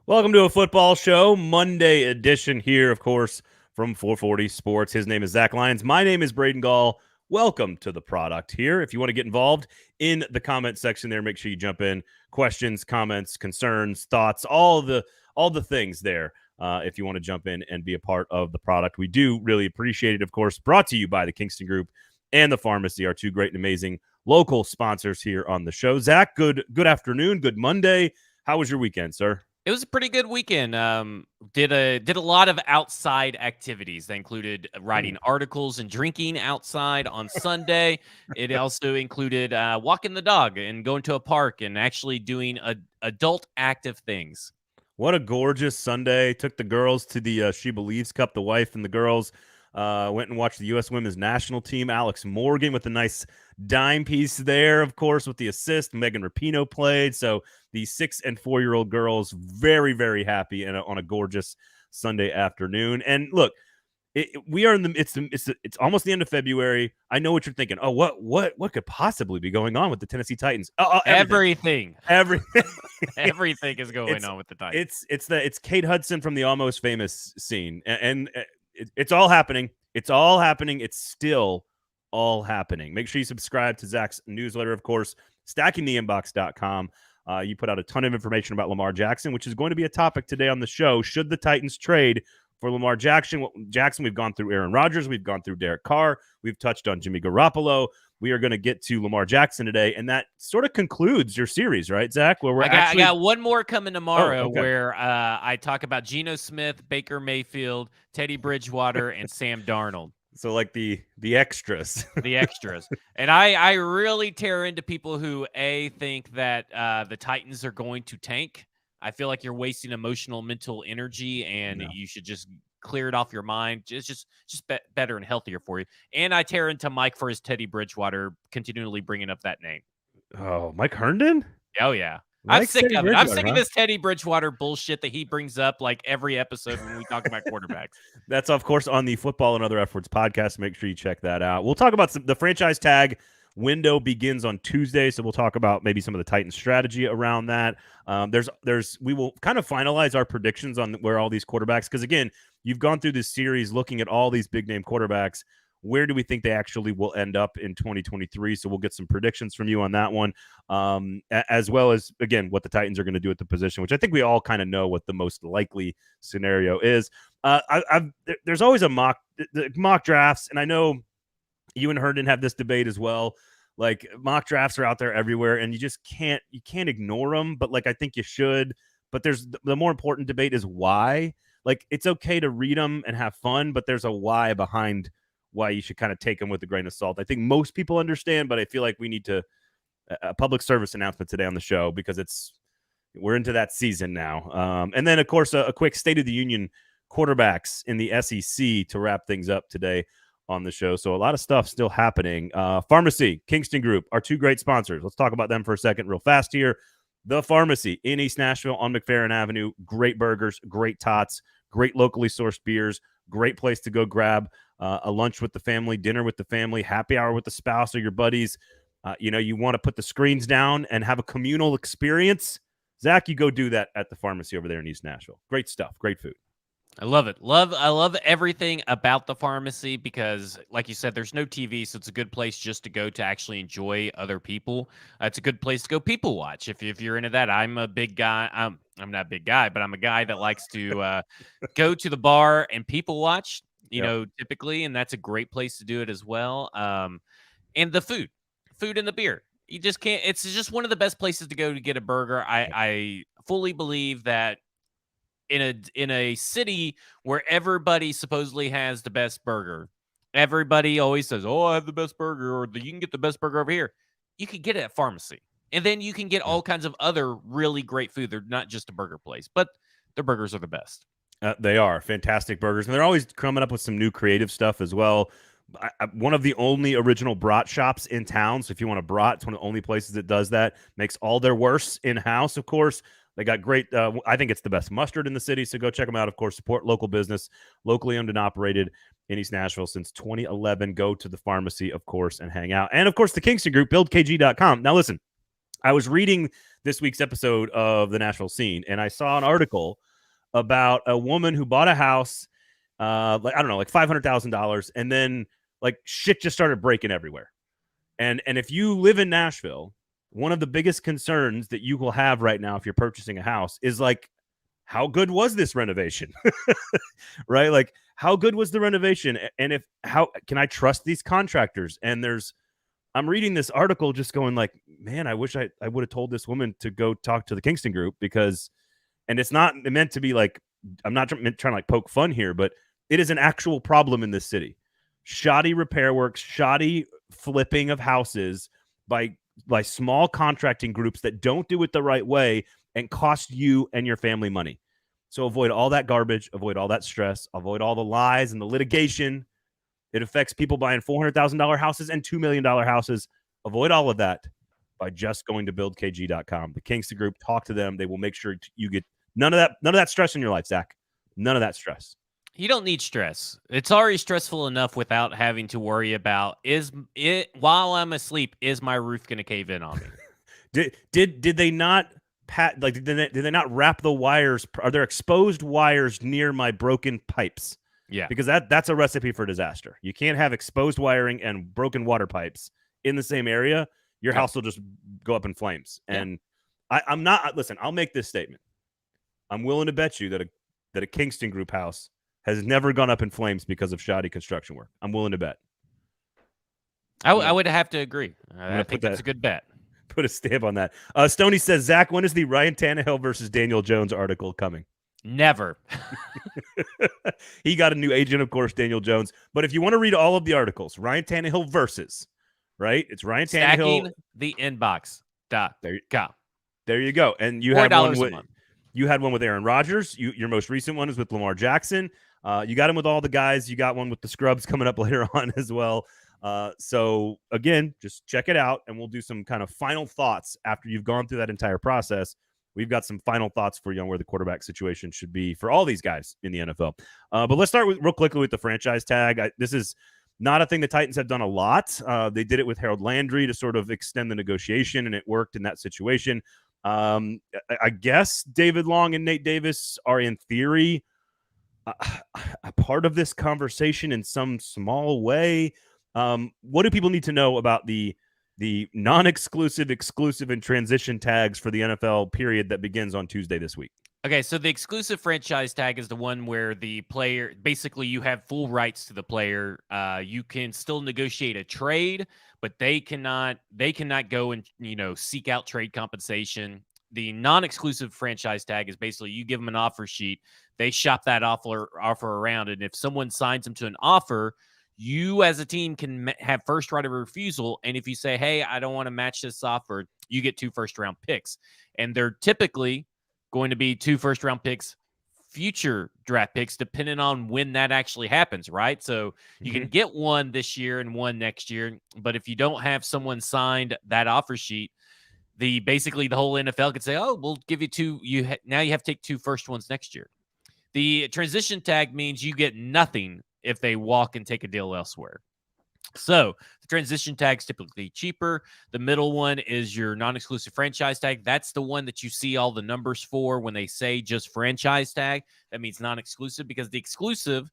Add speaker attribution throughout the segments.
Speaker 1: Welcome to a football show, Monday edition here, of course, from 440 Sports. His name is Zach Lyons. My name is Braden Gall. Welcome to the product here. If you want to get involved in the comment section there, make sure you jump in. Questions, comments, concerns, thoughts, all the things there. If you want to jump in and be a part of the product, we do really appreciate it. Of course, brought to you by the Kingston Group and the Pharmacy, our two great and amazing local sponsors here on the show. Zach, good afternoon, good Monday. How was your weekend, sir?
Speaker 2: It was a pretty good weekend. Did a lot of outside activities. That included writing articles and drinking outside on Sunday. It also included walking the dog and going to a park and actually doing adult active things.
Speaker 1: What a gorgeous Sunday. Took the girls to the She Believes Cup, the wife and the girls. Went and watched the U.S. Women's National Team. Alex Morgan with a nice dime piece there, of course, with the assist. Megan Rapinoe played. So the 6 and 4-year-old girls very, very happy on a gorgeous Sunday afternoon. And look, we are in the it's almost the end of February. I know what you're thinking. Oh, what could possibly be going on with the Tennessee Titans?
Speaker 2: Everything
Speaker 1: Everything
Speaker 2: is going on with the Titans.
Speaker 1: It's Kate Hudson from the Almost Famous scene, and it's all happening. It's all happening. It's still all happening. Make sure you subscribe to Zach's newsletter, of course, stackingtheinbox.com. You put out a ton of information about Lamar Jackson, which is going to be a topic today on the show. Should the Titans trade for Lamar Jackson? We've gone through Aaron Rodgers. We've gone through Derek Carr. We've touched on Jimmy Garoppolo. We are going to get to Lamar Jackson today, and that sort of concludes your series, right, Zach? Where
Speaker 2: I got one more coming tomorrow where I talk about Geno Smith, Baker Mayfield, Teddy Bridgewater, and Sam Darnold.
Speaker 1: So like the extras.
Speaker 2: The extras. And I really tear into people who, think that the Titans are going to tank. I feel like you're wasting emotional, mental energy, and you should just clear it off your mind. It's just better and healthier for you. And I tear into Mike for his Teddy Bridgewater, continually bringing up that name.
Speaker 1: Oh, Mike Herndon?
Speaker 2: Oh, yeah. I'm sick of it. I'm sick of this Teddy Bridgewater bullshit that he brings up like every episode when we talk about quarterbacks.
Speaker 1: That's, of course, on the Football and Other Efforts podcast. Make sure you check that out. We'll talk about the franchise tag window begins on Tuesday, so we'll talk about maybe some of the Titans strategy around that. We will kind of finalize our predictions on where all these quarterbacks, because again, you've gone through this series looking at all these big name quarterbacks. Where do we think they actually will end up in 2023? So we'll get some predictions from you on that one, as well as, again, what the Titans are going to do at the position, which I think we all kind of know what the most likely scenario is. There's always a mock drafts, and I know you and Herndon have this debate as well. Like, mock drafts are out there everywhere, and you can't ignore them. But like, I think you should. But there's the more important debate is why. Like, it's okay to read them and have fun, but there's a why behind why you should kind of take them with a grain of salt. I think most people understand, but I feel like we need to a public service announcement today on the show, because we're into that season now. And then, of course, a quick State of the Union quarterbacks in the SEC to wrap things up today on the show. So a lot of stuff still happening. Pharmacy, Kingston Group, our two great sponsors. Let's talk about them for a second real fast here. The Pharmacy in East Nashville on McFerrin Avenue. Great burgers, great tots, great locally sourced beers, great place to go grab a lunch with the family, dinner with the family, happy hour with the spouse or your buddies. You want to put the screens down and have a communal experience. Zach, you go do that at the Pharmacy over there in East Nashville. Great stuff, great food.
Speaker 2: I love it. I love everything about the Pharmacy because, like you said, there's no TV, so it's a good place just to go to actually enjoy other people. It's a good place to go people watch if you're into that. I'm a big guy. I'm not a big guy, but I'm a guy that likes to go to the bar and people watch, typically, and that's a great place to do it as well. And the food and the beer. You just can't. It's just one of the best places to go to get a burger. I fully believe that in a city where everybody supposedly has the best burger, everybody always says, "Oh, I have the best burger," or "You can get the best burger over here." You can get it at Pharmacy, and then you can get all kinds of other really great food. They're not just a burger place, but their burgers are the best.
Speaker 1: They are fantastic burgers, and they're always coming up with some new creative stuff as well. One of the only original brat shops in town. So if you want a brat, it's one of the only places that does that. Makes all their worst in-house, of course. They got great, I think it's the best mustard in the city, so go check them out. Of course, support local business, locally owned and operated in East Nashville since 2011. Go to the Pharmacy, of course, and hang out. And, of course, the Kingston Group, buildkg.com. Now, listen, I was reading this week's episode of the Nashville Scene, and I saw an article about a woman who bought a house, like I don't know, like $500,000, and then like shit just started breaking everywhere. And if you live in Nashville, one of the biggest concerns that you will have right now if you're purchasing a house is like, how good was this renovation? Right? Like, how good was the renovation? And how can I trust these contractors? And I'm reading this article just going like, man, I wish I would have told this woman to go talk to the Kingston Group because, and it's not meant to be like, I'm not trying to like poke fun here, but it is an actual problem in this city. Shoddy repair works, shoddy flipping of houses by small contracting groups that don't do it the right way and cost you and your family money. So avoid all that garbage, avoid all that stress, avoid all the lies and the litigation. It affects people buying $400,000 houses and $2 million houses. Avoid all of that by just going to buildkg.com. The Kingston Group, talk to them. They will make sure you get none of that stress in your life, Zach. None of that stress.
Speaker 2: You don't need stress. It's already stressful enough without having to worry about while I'm asleep, is my roof going to cave in on me?
Speaker 1: Did they not did they not wrap the wires? Are there exposed wires near my broken pipes?
Speaker 2: Yeah.
Speaker 1: Because that's a recipe for disaster. You can't have exposed wiring and broken water pipes in the same area. Your house will just go up in flames. And I'm not, listen, I'll make this statement. I'm willing to bet you that a Kingston Group house has never gone up in flames because of shoddy construction work. I'm willing to bet.
Speaker 2: I would have to agree. I think that's a good bet.
Speaker 1: Put a stamp on that. Stoney says, Zach, when is the Ryan Tannehill versus Daniel Jones article coming?
Speaker 2: Never.
Speaker 1: He got a new agent, of course, Daniel Jones. But if you want to read all of the articles, Ryan Tannehill versus, right? It's Ryan Tannehill.
Speaker 2: Stacking the inbox.com.
Speaker 1: There you go. And you had one with Aaron Rodgers. Your most recent one is with Lamar Jackson. You got him with all the guys. You got one with the scrubs coming up later on as well. So again, just check it out, and we'll do some kind of final thoughts after you've gone through that entire process. We've got some final thoughts for you on where the quarterback situation should be for all these guys in the NFL. But let's start real quickly with the franchise tag. This is not a thing the Titans have done a lot. They did it with Harold Landry to sort of extend the negotiation, and it worked in that situation. I guess David Long and Nate Davis are, in theory, a part of this conversation in some small way. What do people need to know about the non-exclusive, exclusive, and transition tags for the NFL period that begins on Tuesday this week?
Speaker 2: Okay, so the exclusive franchise tag is the one where the player, basically you have full rights to the player. You can still negotiate a trade, but they cannot go and, seek out trade compensation. The non-exclusive franchise tag is basically you give them an offer sheet. They shop that offer around, and if someone signs them to an offer, you as a team can have first right of refusal. And if you say, hey, I don't want to match this offer, you get 2 first-round picks. And they're typically going to be 2 first-round picks, future draft picks, depending on when that actually happens, right? So you can get one this year and one next year. But if you don't have someone signed that offer sheet, basically the whole NFL could say, oh, we'll give you 2. Now you have to take 2 first ones next year. The transition tag means you get nothing if they walk and take a deal elsewhere. So the transition tag is typically cheaper. The middle one is your non-exclusive franchise tag. That's the one that you see all the numbers for when they say just franchise tag. That means non-exclusive, because the exclusive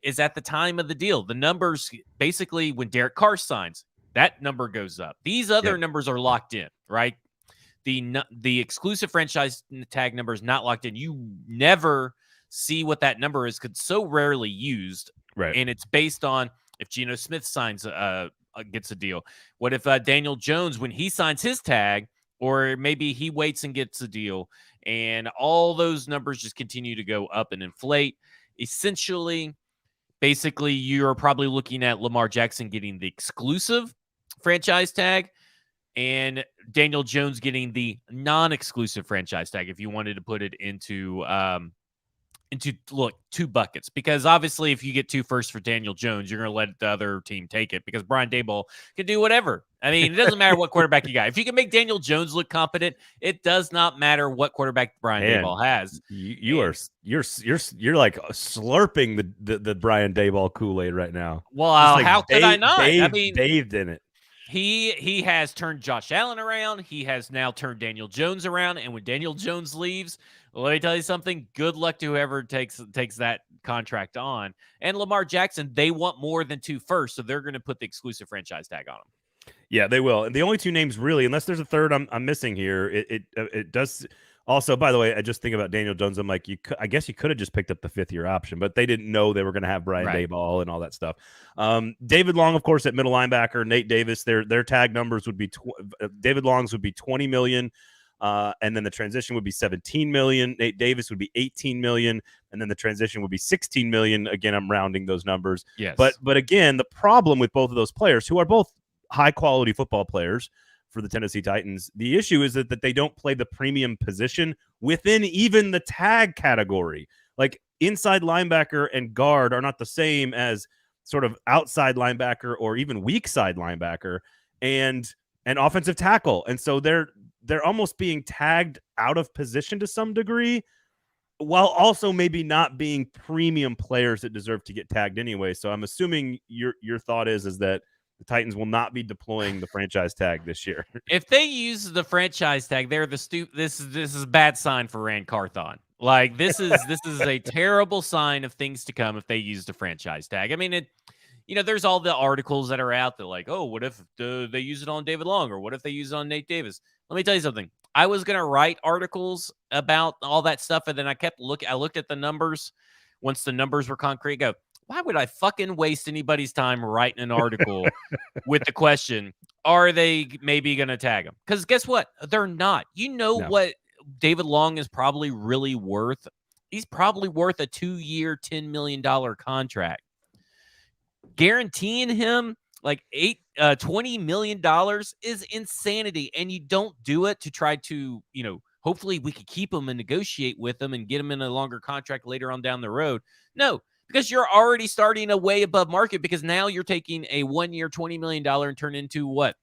Speaker 2: is at the time of the deal. The numbers, basically, when Derek Carr signs, that number goes up. These other numbers are locked in, right? The exclusive franchise tag number is not locked in. You never see what that number is because it's so rarely used.
Speaker 1: Right.
Speaker 2: And it's based on if Geno Smith signs, gets a deal. What if Daniel Jones, when he signs his tag, or maybe he waits and gets a deal, and all those numbers just continue to go up and inflate. Essentially, basically, you're probably looking at Lamar Jackson getting the exclusive franchise tag and Daniel Jones getting the non-exclusive franchise tag, if you wanted to put it into 2 buckets, because obviously if you get 2 firsts for Daniel Jones, you're going to let the other team take it because Brian Daboll can do whatever. I mean, it doesn't matter what quarterback you got. If you can make Daniel Jones look competent, it does not matter what quarterback Brian Daboll has.
Speaker 1: You're like slurping the Brian Daboll Kool-Aid right now.
Speaker 2: Well, how could I not?
Speaker 1: Bathed in it.
Speaker 2: He has turned Josh Allen around. He has now turned Daniel Jones around. And when Daniel Jones leaves, let me tell you something. Good luck to whoever takes that contract on. And Lamar Jackson, they want more than 2 firsts, so they're going to put the exclusive franchise tag on him.
Speaker 1: Yeah, they will. And the only 2 names really, unless there's a third I'm missing here, it does. Also, by the way, I just think about Daniel Jones. I'm like, I guess you could have just picked up the 5th-year option, but they didn't know they were going to have Brian Daboll and all that stuff. David Long, of course, at middle linebacker. Nate Davis, their tag numbers would be David Long's would be $20 million, and then the transition would be $17 million. Nate Davis would be $18 million, and then the transition would be $16 million. Again, I'm rounding those numbers.
Speaker 2: Yes,
Speaker 1: but again, the problem with both of those players, who are both high-quality football players for the Tennessee Titans, the issue is that they don't play the premium position within even the tag category. Like inside linebacker and guard are not the same as sort of outside linebacker or even weak side linebacker and offensive tackle. And so they're almost being tagged out of position to some degree, while also maybe not being premium players that deserve to get tagged anyway. So I'm assuming your thought is that the Titans will not be deploying the franchise tag this year.
Speaker 2: If they use the franchise tag, they're this is a bad sign for Rand Carthon. Like this is a terrible sign of things to come if they use the franchise tag. I mean, there's all the articles that are out there like, oh, what if they use it on David Long, or what if they use it on Nate Davis? Let me tell you something. I was gonna write articles about all that stuff, and then I looked at the numbers. Once the numbers were concrete, why would I fucking waste anybody's time writing an article with the question, are they maybe going to tag him? Because guess what? They're not. No. What David Long is probably really worth? He's probably worth a 2-year, $10 million contract. Guaranteeing him like $20 million is insanity. And you don't do it to try to, hopefully we could keep him and negotiate with him and get him in a longer contract later on down the road. No. Because you're already starting a way above market, because now you're taking a 1-year, $20 million and turn into what?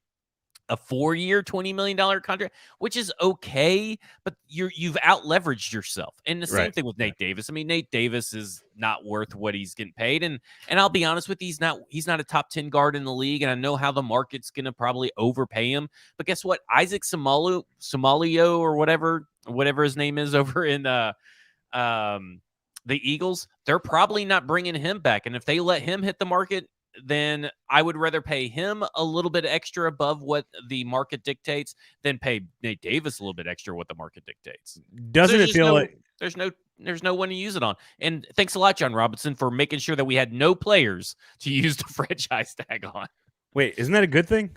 Speaker 2: A 4-year, $20 million contract, which is okay, but you've out leveraged yourself. And the same thing with Nate Davis. I mean, Nate Davis is not worth what he's getting paid. And I'll be honest with you, he's not a top 10 guard in the league. And I know how the market's going to probably overpay him. But guess what? Isaac Somalio or whatever his name is over in the Eagles, they're probably not bringing him back. And if they let him hit the market, then I would rather pay him a little bit extra above what the market dictates than pay Nate Davis a little bit extra what the market dictates.
Speaker 1: Doesn't it feel like
Speaker 2: there's no one to use it on? And thanks a lot, John Robinson, for making sure that we had no players to use the franchise tag on.
Speaker 1: Wait, isn't that a good thing?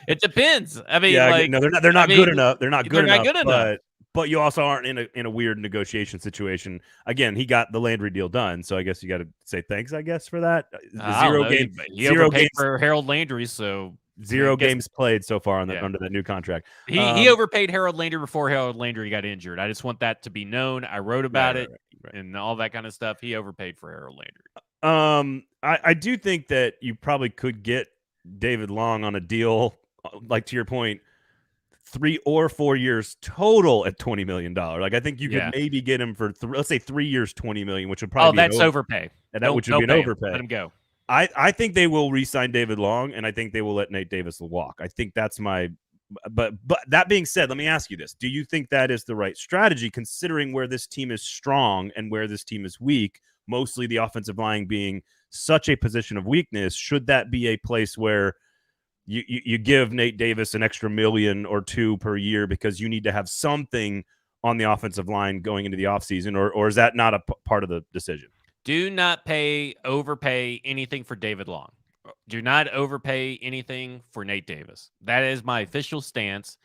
Speaker 2: It depends. I mean,
Speaker 1: no, they're not good enough. They're not good enough. But you also aren't in a weird negotiation situation. Again, he got the Landry deal done, so I guess you got to say thanks, I guess, for that.
Speaker 2: He overpaid for Harold Landry, so
Speaker 1: 0 games played so far under that new contract.
Speaker 2: He overpaid Harold Landry before Harold Landry got injured. I just want that to be known. I wrote about it and all that kind of stuff. He overpaid for Harold Landry.
Speaker 1: I do think that you probably could get David Long on a deal, like to your point, 3 or 4 years total at $20 million. Like I think you could maybe get him for let's say 3 years, $20 million, which would probably
Speaker 2: that's overpay.
Speaker 1: Which would be an overpay.
Speaker 2: Let him go.
Speaker 1: I think they will re-sign David Long, and I think they will let Nate Davis walk. I think that's my. But that being said, let me ask you this: do you think that is the right strategy, considering where this team is strong and where this team is weak? Mostly the offensive line being such a position of weakness. Should that be a place where you give Nate Davis an extra $1 million or $2 million per year because you need to have something on the offensive line going into the offseason, or is that not a part of the decision?
Speaker 2: Do not overpay anything for David Long. Do not overpay anything for Nate Davis. That is my official stance.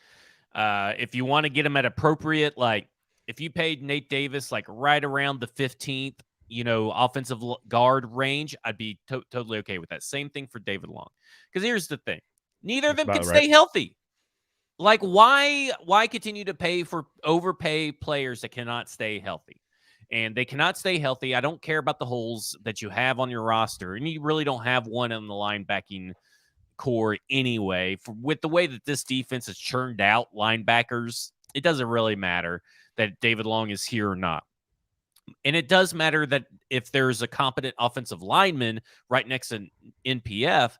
Speaker 2: If you want to get him at appropriate, like if you paid Nate Davis like right around the 15th, offensive guard range, I'd be totally okay with that. Same thing for David Long. Because here's the thing. Neither of them can stay healthy. Like, why continue to overpay players that cannot stay healthy? And they cannot stay healthy. I don't care about the holes that you have on your roster. And you really don't have one in the linebacking core anyway. With the way that this defense has churned out linebackers, it doesn't really matter that David Long is here or not. And it does matter that if there's a competent offensive lineman right next to NPF,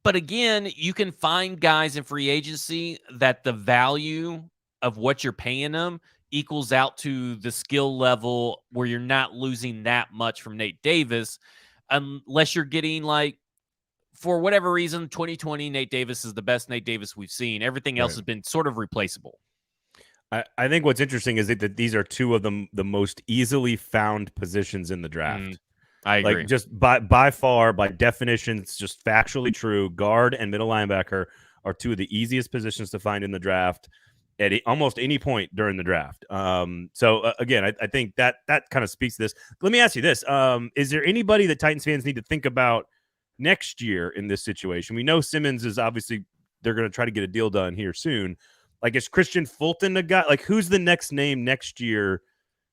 Speaker 2: But again, you can find guys in free agency that the value of what you're paying them equals out to the skill level where you're not losing that much from Nate Davis, unless you're getting like, for whatever reason, 2020 Nate Davis is the best Nate Davis we've seen. Everything else has been sort of replaceable.
Speaker 1: I think what's interesting is that these are two of the most easily found positions in the draft.
Speaker 2: I agree.
Speaker 1: Like just by far, by definition, it's just factually true. Guard and middle linebacker are two of the easiest positions to find in the draft at almost any point during the draft. So again, I think that kind of speaks to this. Let me ask you this: is there anybody that Titans fans need to think about next year in this situation? We know Simmons is obviously they're going to try to get a deal done here soon. Like, is Christian Fulton a guy? Like, who's the next name next year?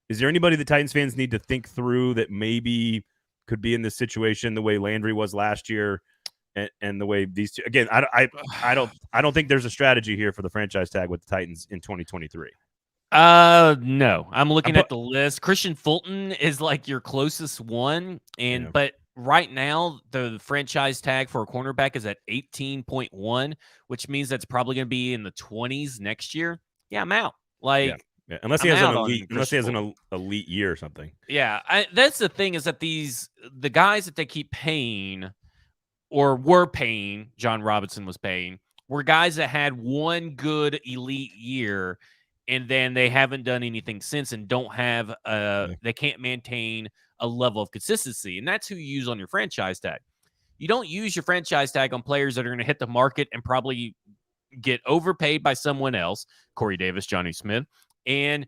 Speaker 1: Is there anybody the Titans fans need to think through that maybe could be in this situation the way Landry was last year, and the way these two? Again, I don't think there's a strategy here for the franchise tag with the Titans in 2023.
Speaker 2: No, I'm looking at the list. Christian Fulton is like your closest one, but right now the franchise tag for a cornerback is at 18.1, which means that's probably going to be in the 20s next year. Yeah, I'm out. Like,
Speaker 1: unless he has an elite year or something.
Speaker 2: Yeah, that's the thing, is that the guys that they keep paying or were paying, John Robinson was paying, were guys that had one good elite year, and then they haven't done anything since and don't have they can't maintain a level of consistency. And that's who you use on your franchise tag. You don't use your franchise tag on players that are going to hit the market and probably get overpaid by someone else, Corey Davis, Johnny Smith, and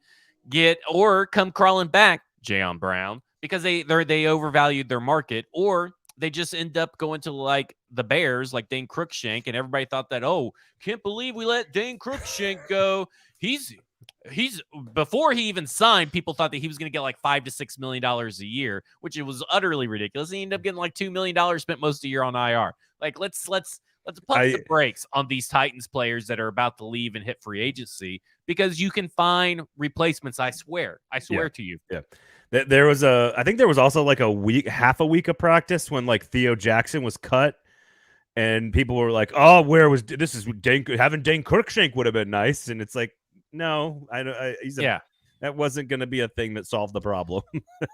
Speaker 2: or come crawling back, Jayon Brown, because they overvalued their market, or they just end up going to like the Bears, like Dane Cruikshank, and everybody thought that, oh, can't believe we let Dane Cruikshank go. He's before he even signed, people thought that he was going to get like $5 to $6 million a year, which it was utterly ridiculous. He ended up getting like $2 million spent most of the year on IR. Like, let's pump the brakes on these Titans players that are about to leave and hit free agency, because you can find replacements. I swear to you.
Speaker 1: Yeah. There was I think there was also like half a week of practice when like Theo Jackson was cut, and people were like, "Oh, where was this? Is having Dane Cruikshank would have been nice." And it's like, no, that wasn't going to be a thing that solved the problem.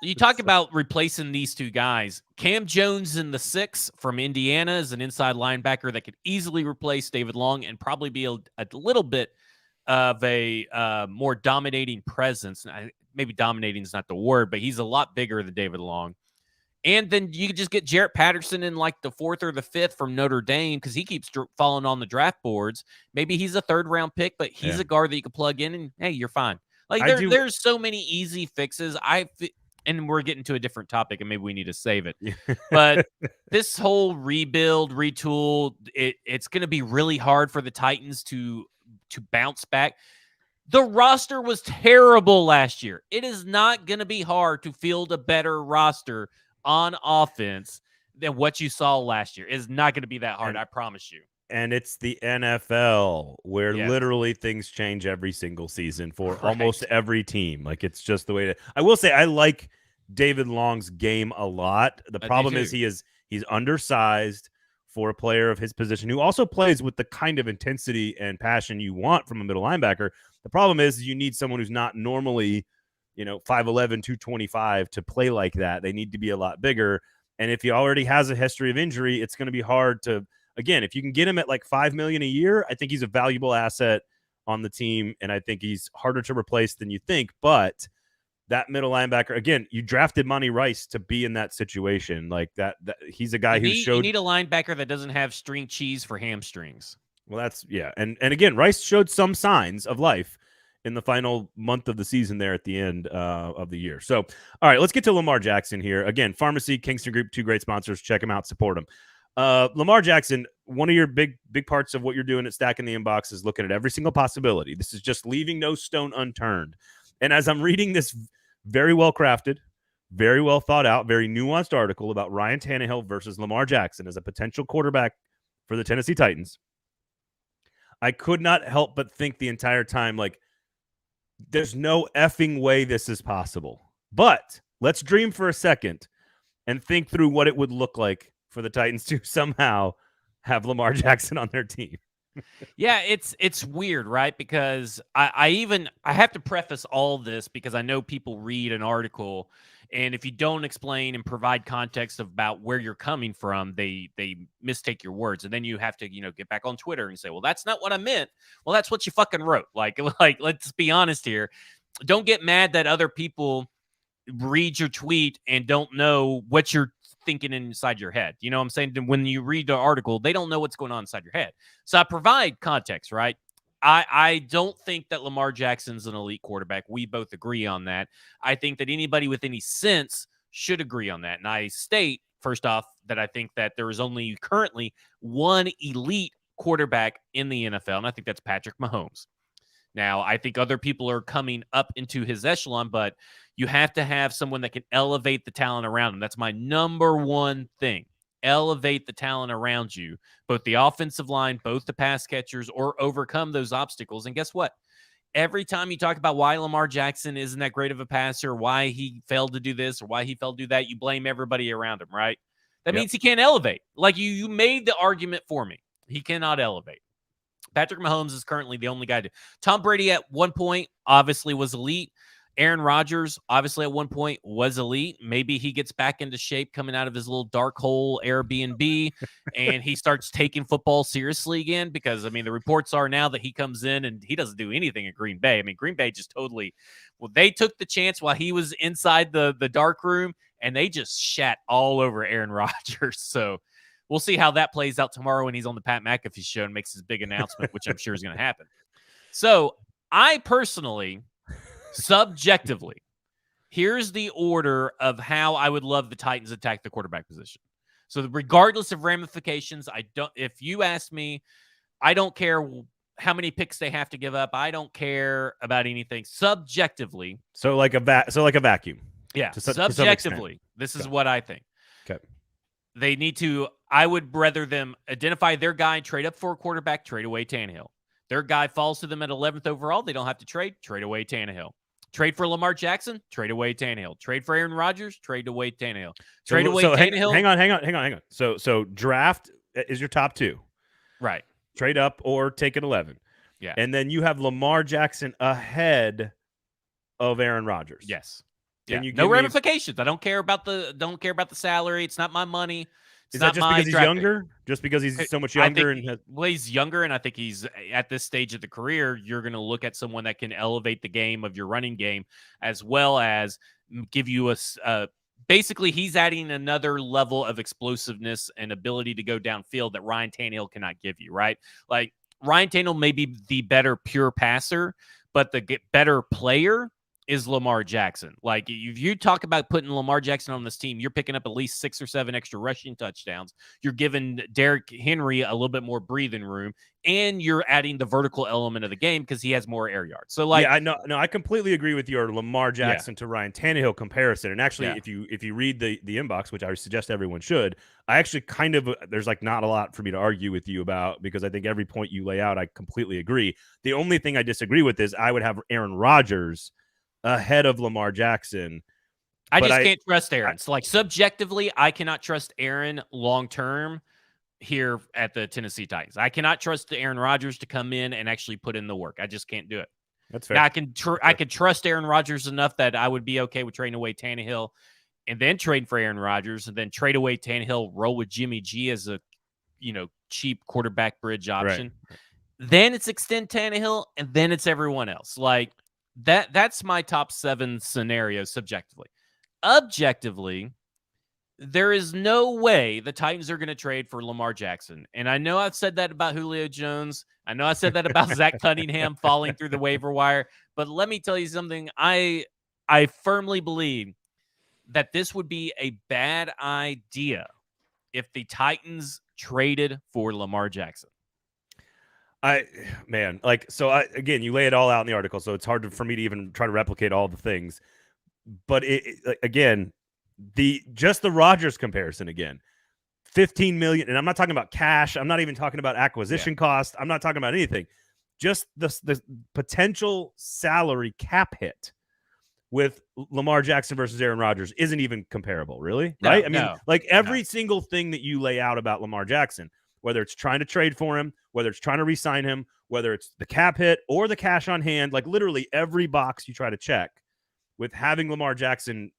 Speaker 2: You talk about replacing these two guys. Cam Jones in the 6 from Indiana is an inside linebacker that could easily replace David Long and probably be a little bit of a more dominating presence. Maybe dominating is not the word, but he's a lot bigger than David Long. And then you could just get Jarrett Patterson in like the 4th or the 5th from Notre Dame, because he keeps falling on the draft boards. Maybe he's a 3rd round pick, but he's a guard that you can plug in, and hey, you're fine. Like, there's so many easy fixes. And we're getting to a different topic, and maybe we need to save it. But this whole rebuild, retool, it's going to be really hard for the Titans to bounce back. The roster was terrible last year. It is not going to be hard to field a better roster on offense than what you saw last year. It's not going to be that hard, I promise you.
Speaker 1: And it's the NFL, where literally things change every single season for almost every team. Like, it's just the way I will say, I like David Long's game a lot. The problem is he's undersized for a player of his position, who also plays with the kind of intensity and passion you want from a middle linebacker. The problem is you need someone who's not normally, 5'11", 225 to play like that. They need to be a lot bigger. And if he already has a history of injury, it's going to be hard to, again, if you can get him at like $5 million a year, I think he's a valuable asset on the team. And I think he's harder to replace than you think. But that middle linebacker, again, you drafted Monty Rice to be in that situation. Like that he's a guy you
Speaker 2: need a linebacker that doesn't have string cheese for hamstrings.
Speaker 1: Well, that's, And again, Rice showed some signs of life in the final month of the season there at the end of the year. So, all right, let's get to Lamar Jackson here. Again, Pharmacy, Kingston Group, 2 great sponsors. Check them out, support them. Lamar Jackson, one of your big parts of what you're doing at Stacking the Inbox is looking at every single possibility. This is just leaving no stone unturned. And as I'm reading this very well crafted, very well thought out, very nuanced article about Ryan Tannehill versus Lamar Jackson as a potential quarterback for the Tennessee Titans, I could not help but think the entire time, like, there's no effing way this is possible. But let's dream for a second and think through what it would look like for the Titans to somehow have Lamar Jackson on their team.
Speaker 2: Yeah, it's weird, right? Because I have to preface all this because I know people read an article, and if you don't explain and provide context about where you're coming from, they mistake your words, and then you have to get back on Twitter and say, well, that's not what I meant. Well, that's what you fucking wrote. Like let's be honest here. Don't get mad that other people read your tweet and don't know what you're thinking inside your head. You know what I'm saying? When you read the article, they don't know what's going on inside your head. So I provide context, right? I don't think that Lamar Jackson's an elite quarterback. We both agree on that. I think that anybody with any sense should agree on that. And I state, first off, that I think that there is only currently one elite quarterback in the NFL, and I think that's Patrick Mahomes. Now, I think other people are coming up into his echelon, but you have to have someone that can elevate the talent around him. That's my number one thing. Elevate the talent around you, both the offensive line, both the pass catchers, or overcome those obstacles. And guess what? Every time you talk about why Lamar Jackson isn't that great of a passer, why he failed to do this or why he failed to do that, you blame everybody around him, right? That means he can't elevate. Like you made the argument for me. He cannot elevate. Patrick Mahomes is currently the only guy to. Tom Brady at one point obviously was elite. Aaron Rodgers obviously at one point was elite. Maybe he gets back into shape coming out of his little dark hole Airbnb and he starts taking football seriously again because, I mean, the reports are now that he comes in and he doesn't do anything at Green Bay. I mean, Green Bay just totally – well, they took the chance while he was inside the dark room and they just shat all over Aaron Rodgers. So – we'll see how that plays out tomorrow when he's on the Pat McAfee show and makes his big announcement, which I'm sure is going to happen. So I personally, subjectively, here's the order of how I would love the Titans attack the quarterback position. So regardless of ramifications, if you ask me, I don't care how many picks they have to give up. I don't care about anything subjectively.
Speaker 1: So like a vacuum.
Speaker 2: Yeah. Subjectively, this is what I think.
Speaker 1: Okay.
Speaker 2: They need to, I would rather them identify their guy, trade up for a quarterback, trade away Tannehill. Their guy falls to them at 11th overall. They don't have to trade away Tannehill. Trade for Lamar Jackson, trade away Tannehill. Trade for Aaron Rodgers, trade away Tannehill. Trade away Tannehill.
Speaker 1: Hang on. So draft is your top two.
Speaker 2: Right.
Speaker 1: Trade up or take an 11.
Speaker 2: Yeah.
Speaker 1: And then you have Lamar Jackson ahead of Aaron Rodgers.
Speaker 2: Yes.
Speaker 1: Can
Speaker 2: yeah.
Speaker 1: you
Speaker 2: no ramifications. I don't care about the salary. It's not my money.
Speaker 1: Is that just because he's younger? Just because he's so much younger?
Speaker 2: He's younger, and I think he's at this stage of the career, you're going to look at someone that can elevate the game of your running game as well as give you basically he's adding another level of explosiveness and ability to go downfield that Ryan Tannehill cannot give you, right? Like Ryan Tannehill may be the better pure passer, but the better player is Lamar Jackson. Like, if you talk about putting Lamar Jackson on this team, you're picking up at least 6 or 7 extra rushing touchdowns. You're giving Derrick Henry a little bit more breathing room, and you're adding the vertical element of the game because he has more air yards. So, like,
Speaker 1: yeah, I completely agree with your Lamar Jackson to Ryan Tannehill comparison. And actually, if you read the inbox, which I suggest everyone should, I actually kind of there's like not a lot for me to argue with you about because I think every point you lay out, I completely agree. The only thing I disagree with is I would have Aaron Rodgers ahead of Lamar Jackson.
Speaker 2: I just can't trust Aaron. So, like, subjectively, I cannot trust Aaron long-term here at the Tennessee Titans. I cannot trust Aaron Rodgers to come in and actually put in the work. I just can't do it.
Speaker 1: That's fair.
Speaker 2: Now, I can trust Aaron Rodgers enough that I would be okay with trading away Tannehill and then trading for Aaron Rodgers and then trade away Tannehill, roll with Jimmy G as a, cheap quarterback bridge option. Right. Then it's extend Tannehill, and then it's everyone else. Like, that's my top 7 scenarios subjectively. Objectively, there is no way the Titans are going to trade for Lamar Jackson. And I know I've said that about Julio Jones. I know I said that about Zach Cunningham falling through the waiver wire. But let me tell you something. I firmly believe that this would be a bad idea if the Titans traded for Lamar Jackson.
Speaker 1: Again, you lay it all out in the article, so it's hard for me to even try to replicate all the things. But again, the Rodgers comparison again, $15 million, and I'm not talking about cash. I'm not even talking about acquisition cost. I'm not talking about anything. Just the potential salary cap hit with Lamar Jackson versus Aaron Rodgers isn't even comparable, really, right? I mean, every single thing that you lay out about Lamar Jackson, whether it's trying to trade for him, whether it's trying to re-sign him, whether it's the cap hit or the cash on hand, like literally every box you try to check with having Lamar Jackson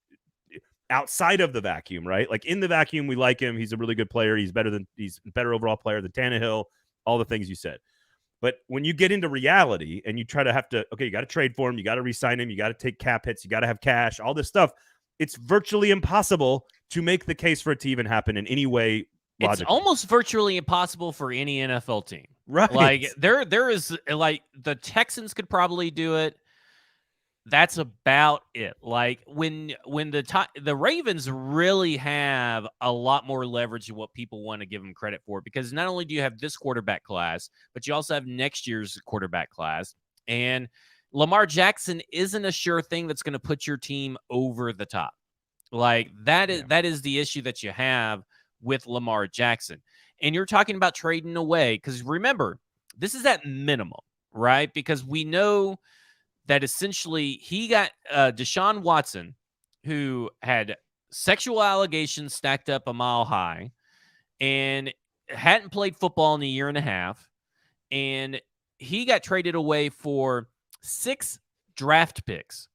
Speaker 1: outside of the vacuum, right? Like in the vacuum, we like him. He's a really good player. He's better overall player than Tannehill, all the things you said. But when you get into reality and you try to you got to trade for him, you got to re-sign him, you got to take cap hits, you got to have cash, all this stuff, it's virtually impossible to make the case for it to even happen in any way logically.
Speaker 2: It's almost virtually impossible for any NFL team.
Speaker 1: Right.
Speaker 2: Like there is like the Texans could probably do it. That's about it. Like when the Ravens really have a lot more leverage than what people want to give them credit for, because not only do you have this quarterback class, but you also have next year's quarterback class. And Lamar Jackson isn't a sure thing that's going to put your team over the top. Like that is the issue that you have with Lamar Jackson. And you're talking about trading away, because remember, this is at minimum, right? Because we know that essentially he got Deshaun Watson, who had sexual allegations stacked up a mile high and hadn't played football in a year and a half. And he got traded away for 6 draft picks,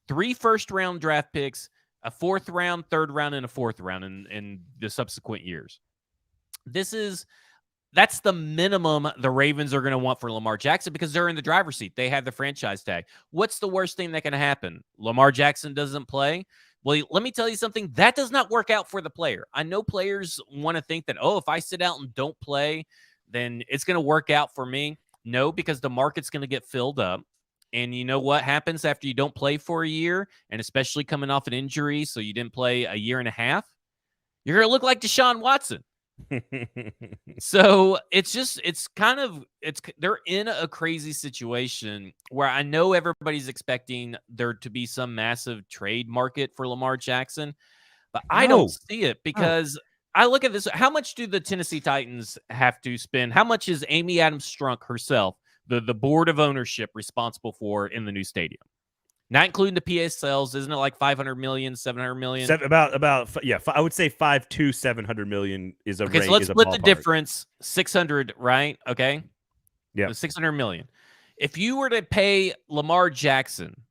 Speaker 2: 3 first-round draft picks, a 4th round, 3rd round, and a 4th round in the subsequent years. That's the minimum the Ravens are going to want for Lamar Jackson, because they're in the driver's seat. They have the franchise tag. What's the worst thing that can happen? Lamar Jackson doesn't play? Well, let me tell you something. That does not work out for the player. I know players want to think that, if I sit out and don't play, then it's going to work out for me. No, because the market's going to get filled up. And you know what happens after you don't play for a year, and especially coming off an injury, so you didn't play a year and a half? You're going to look like Deshaun Watson. So they're in a crazy situation where I know everybody's expecting there to be some massive trade market for Lamar Jackson, but I don't see it, because I look at this. How much do the Tennessee Titans have to spend? How much is Amy Adams-Strunk herself, the board of ownership, responsible for in the new stadium? Not including the PSLs, isn't it like 500 million, 700 million?
Speaker 1: I would say 5 to 700 million is a
Speaker 2: okay.
Speaker 1: rate.
Speaker 2: So let's split the difference. 600, right? Okay.
Speaker 1: Yeah,
Speaker 2: 600 million. If you were to pay Lamar Jackson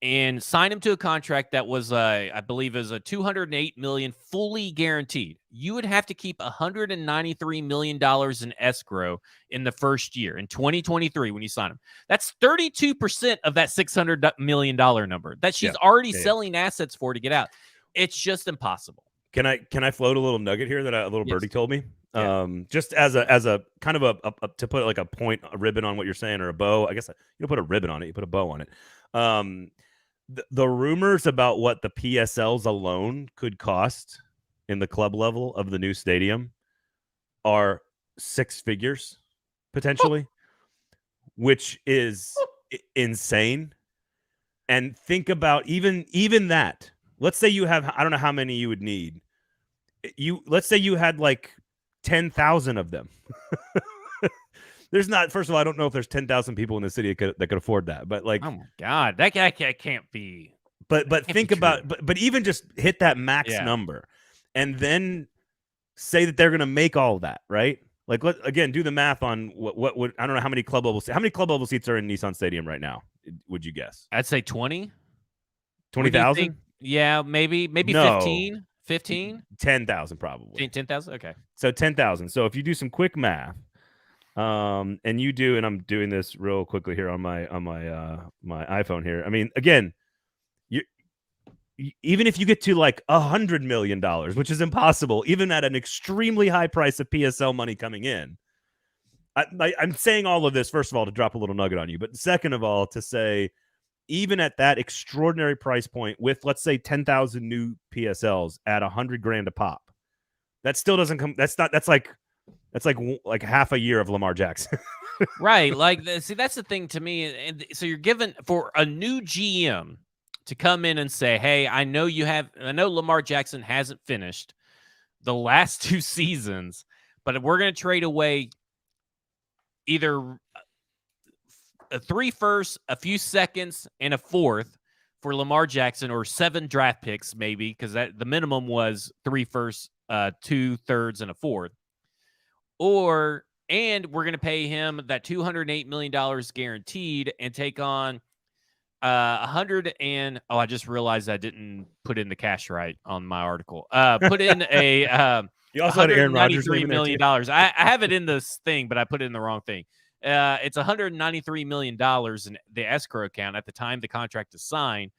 Speaker 2: and sign him to a contract that was, I believe, is a $208 million fully guaranteed, you would have to keep $193 million in escrow in the first year, in 2023, when you sign him. That's 32% of that $600 million number that she's already selling assets for to get out. It's just impossible.
Speaker 1: Can I float a little nugget here that a little birdie told me? Just as a kind of a to put like a ribbon on what you're saying, or a bow. I guess you don't put a ribbon on it, you put a bow on it. The rumors about what the PSLs alone could cost in the club level of the new stadium are 6 figures potentially, which is insane. And think about even that. Let's say you have, I don't know how many you would need. Let's say you had like 10,000 of them. There's not. First of all, I don't know if there's 10,000 people in the city that could afford that. But like,
Speaker 2: oh my god, that can't be.
Speaker 1: But think about. But even just hit that max number, and then say that they're going to make all of that, right? Like, do the math on what would, I don't know how many club level seats are in Nissan Stadium right now. Would you guess?
Speaker 2: I'd say 20.
Speaker 1: 20,000.
Speaker 2: Yeah, maybe
Speaker 1: no.
Speaker 2: 15. 15.
Speaker 1: 10,000 probably.
Speaker 2: 10,000. Okay.
Speaker 1: So 10,000. So if you do some quick math. And I'm doing this real quickly here on my my iPhone here. I mean, again, even if you get to like $100 million, which is impossible, even at an extremely high price of PSL money coming in. I'm saying all of this, first of all, to drop a little nugget on you, but second of all, to say, even at that extraordinary price point with, let's say, 10,000 new PSLs at $100,000 a pop, that still doesn't come. That's like half a year of Lamar Jackson.
Speaker 2: Right. Like, see, that's the thing to me. And so you're given for a new GM to come in and say, hey, I know Lamar Jackson hasn't finished the last 2 seasons, but we're going to trade away either 3 firsts, a few seconds, and a 4th for Lamar Jackson, or 7 draft picks, maybe, because the minimum was 3 firsts, 2 thirds, and a 4th. and we're going to pay him that $208 million guaranteed and take on 100 and I just realized I didn't put in the cash right on my article. Put in a
Speaker 1: You also had Aaron Rodgers
Speaker 2: $193
Speaker 1: name in there
Speaker 2: million.
Speaker 1: too.
Speaker 2: I have it in this thing, but I put it in the wrong thing. It's $193 million in the escrow account at the time the contract is signed.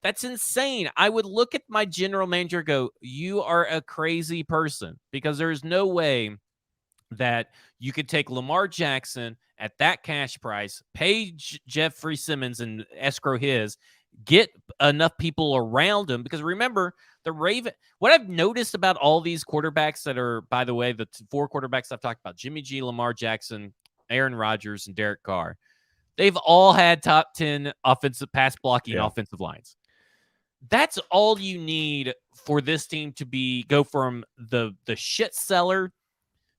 Speaker 2: That's insane. I would look at my general manager and go, you are a crazy person, because there's no way that you could take Lamar Jackson at that cash price, pay Jeffrey Simmons and escrow his, get enough people around him. Because remember, what I've noticed about all these quarterbacks that are, by the way, the 4 quarterbacks I've talked about, Jimmy G, Lamar Jackson, Aaron Rodgers, and Derek Carr, they've all had top 10 offensive pass blocking offensive lines. That's all you need for this team to go from the shit cellar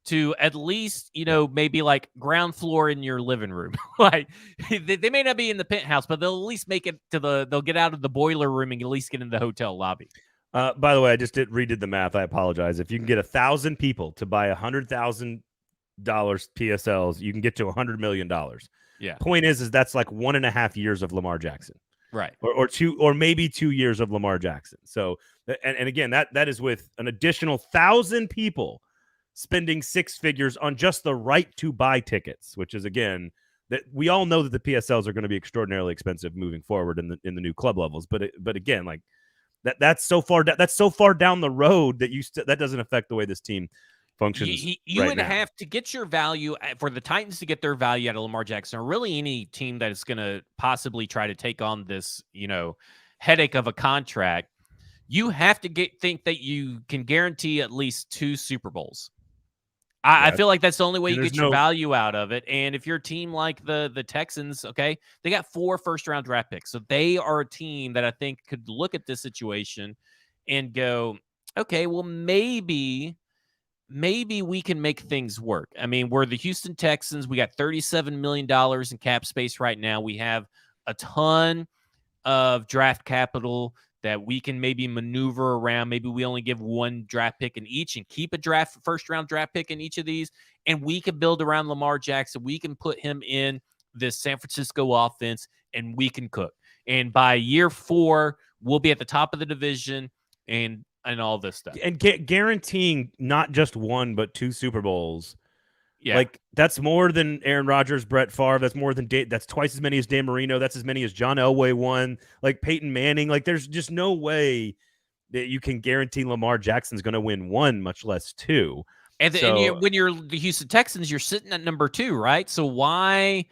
Speaker 2: to at least, maybe like ground floor in your living room. Like they may not be in the penthouse, but they'll at least make it they'll get out of the boiler room and at least get in the hotel lobby.
Speaker 1: By the way, I just redid the math. I apologize. If you can get 1,000 people to buy $100,000 PSLs, you can get to $100 million.
Speaker 2: Yeah.
Speaker 1: Point is that's like 1.5 years of Lamar Jackson.
Speaker 2: Right.
Speaker 1: Or 2, or maybe 2 years of Lamar Jackson. So, and again, that is with an additional 1,000 people spending 6 figures on just the right to buy tickets, which is, again, that we all know that the PSLs are going to be extraordinarily expensive moving forward in the new club levels. But again, like that's so far down the road that that doesn't affect the way this team functions.
Speaker 2: You would have to get your value for the Titans to get their value out of Lamar Jackson, or really any team that is going to possibly try to take on this, headache of a contract. You have to think that you can guarantee at least 2 Super Bowls. I feel like that's the only way you get your value out of it. And if you're a team like the Texans, okay, they got 4 first-round draft picks. So they are a team that I think could look at this situation and go, okay, well, maybe we can make things work. I mean, we're the Houston Texans. We got $37 million in cap space right now. We have a ton of draft capital that we can maybe maneuver around. Maybe we only give 1 draft pick in each and keep a first-round draft pick in each of these, and we can build around Lamar Jackson. We can put him in this San Francisco offense, and we can cook. And by year 4, we'll be at the top of the division and all this stuff.
Speaker 1: And guaranteeing not just 1 but 2 Super Bowls.
Speaker 2: Yeah.
Speaker 1: Like, that's more than Aaron Rodgers, Brett Favre. That's more than that's twice as many as Dan Marino. That's as many as John Elway won. Like Peyton Manning. Like, there's just no way that you can guarantee Lamar Jackson's going to win 1, much less 2.
Speaker 2: And when you're the Houston Texans, you're sitting at number 2, right? So why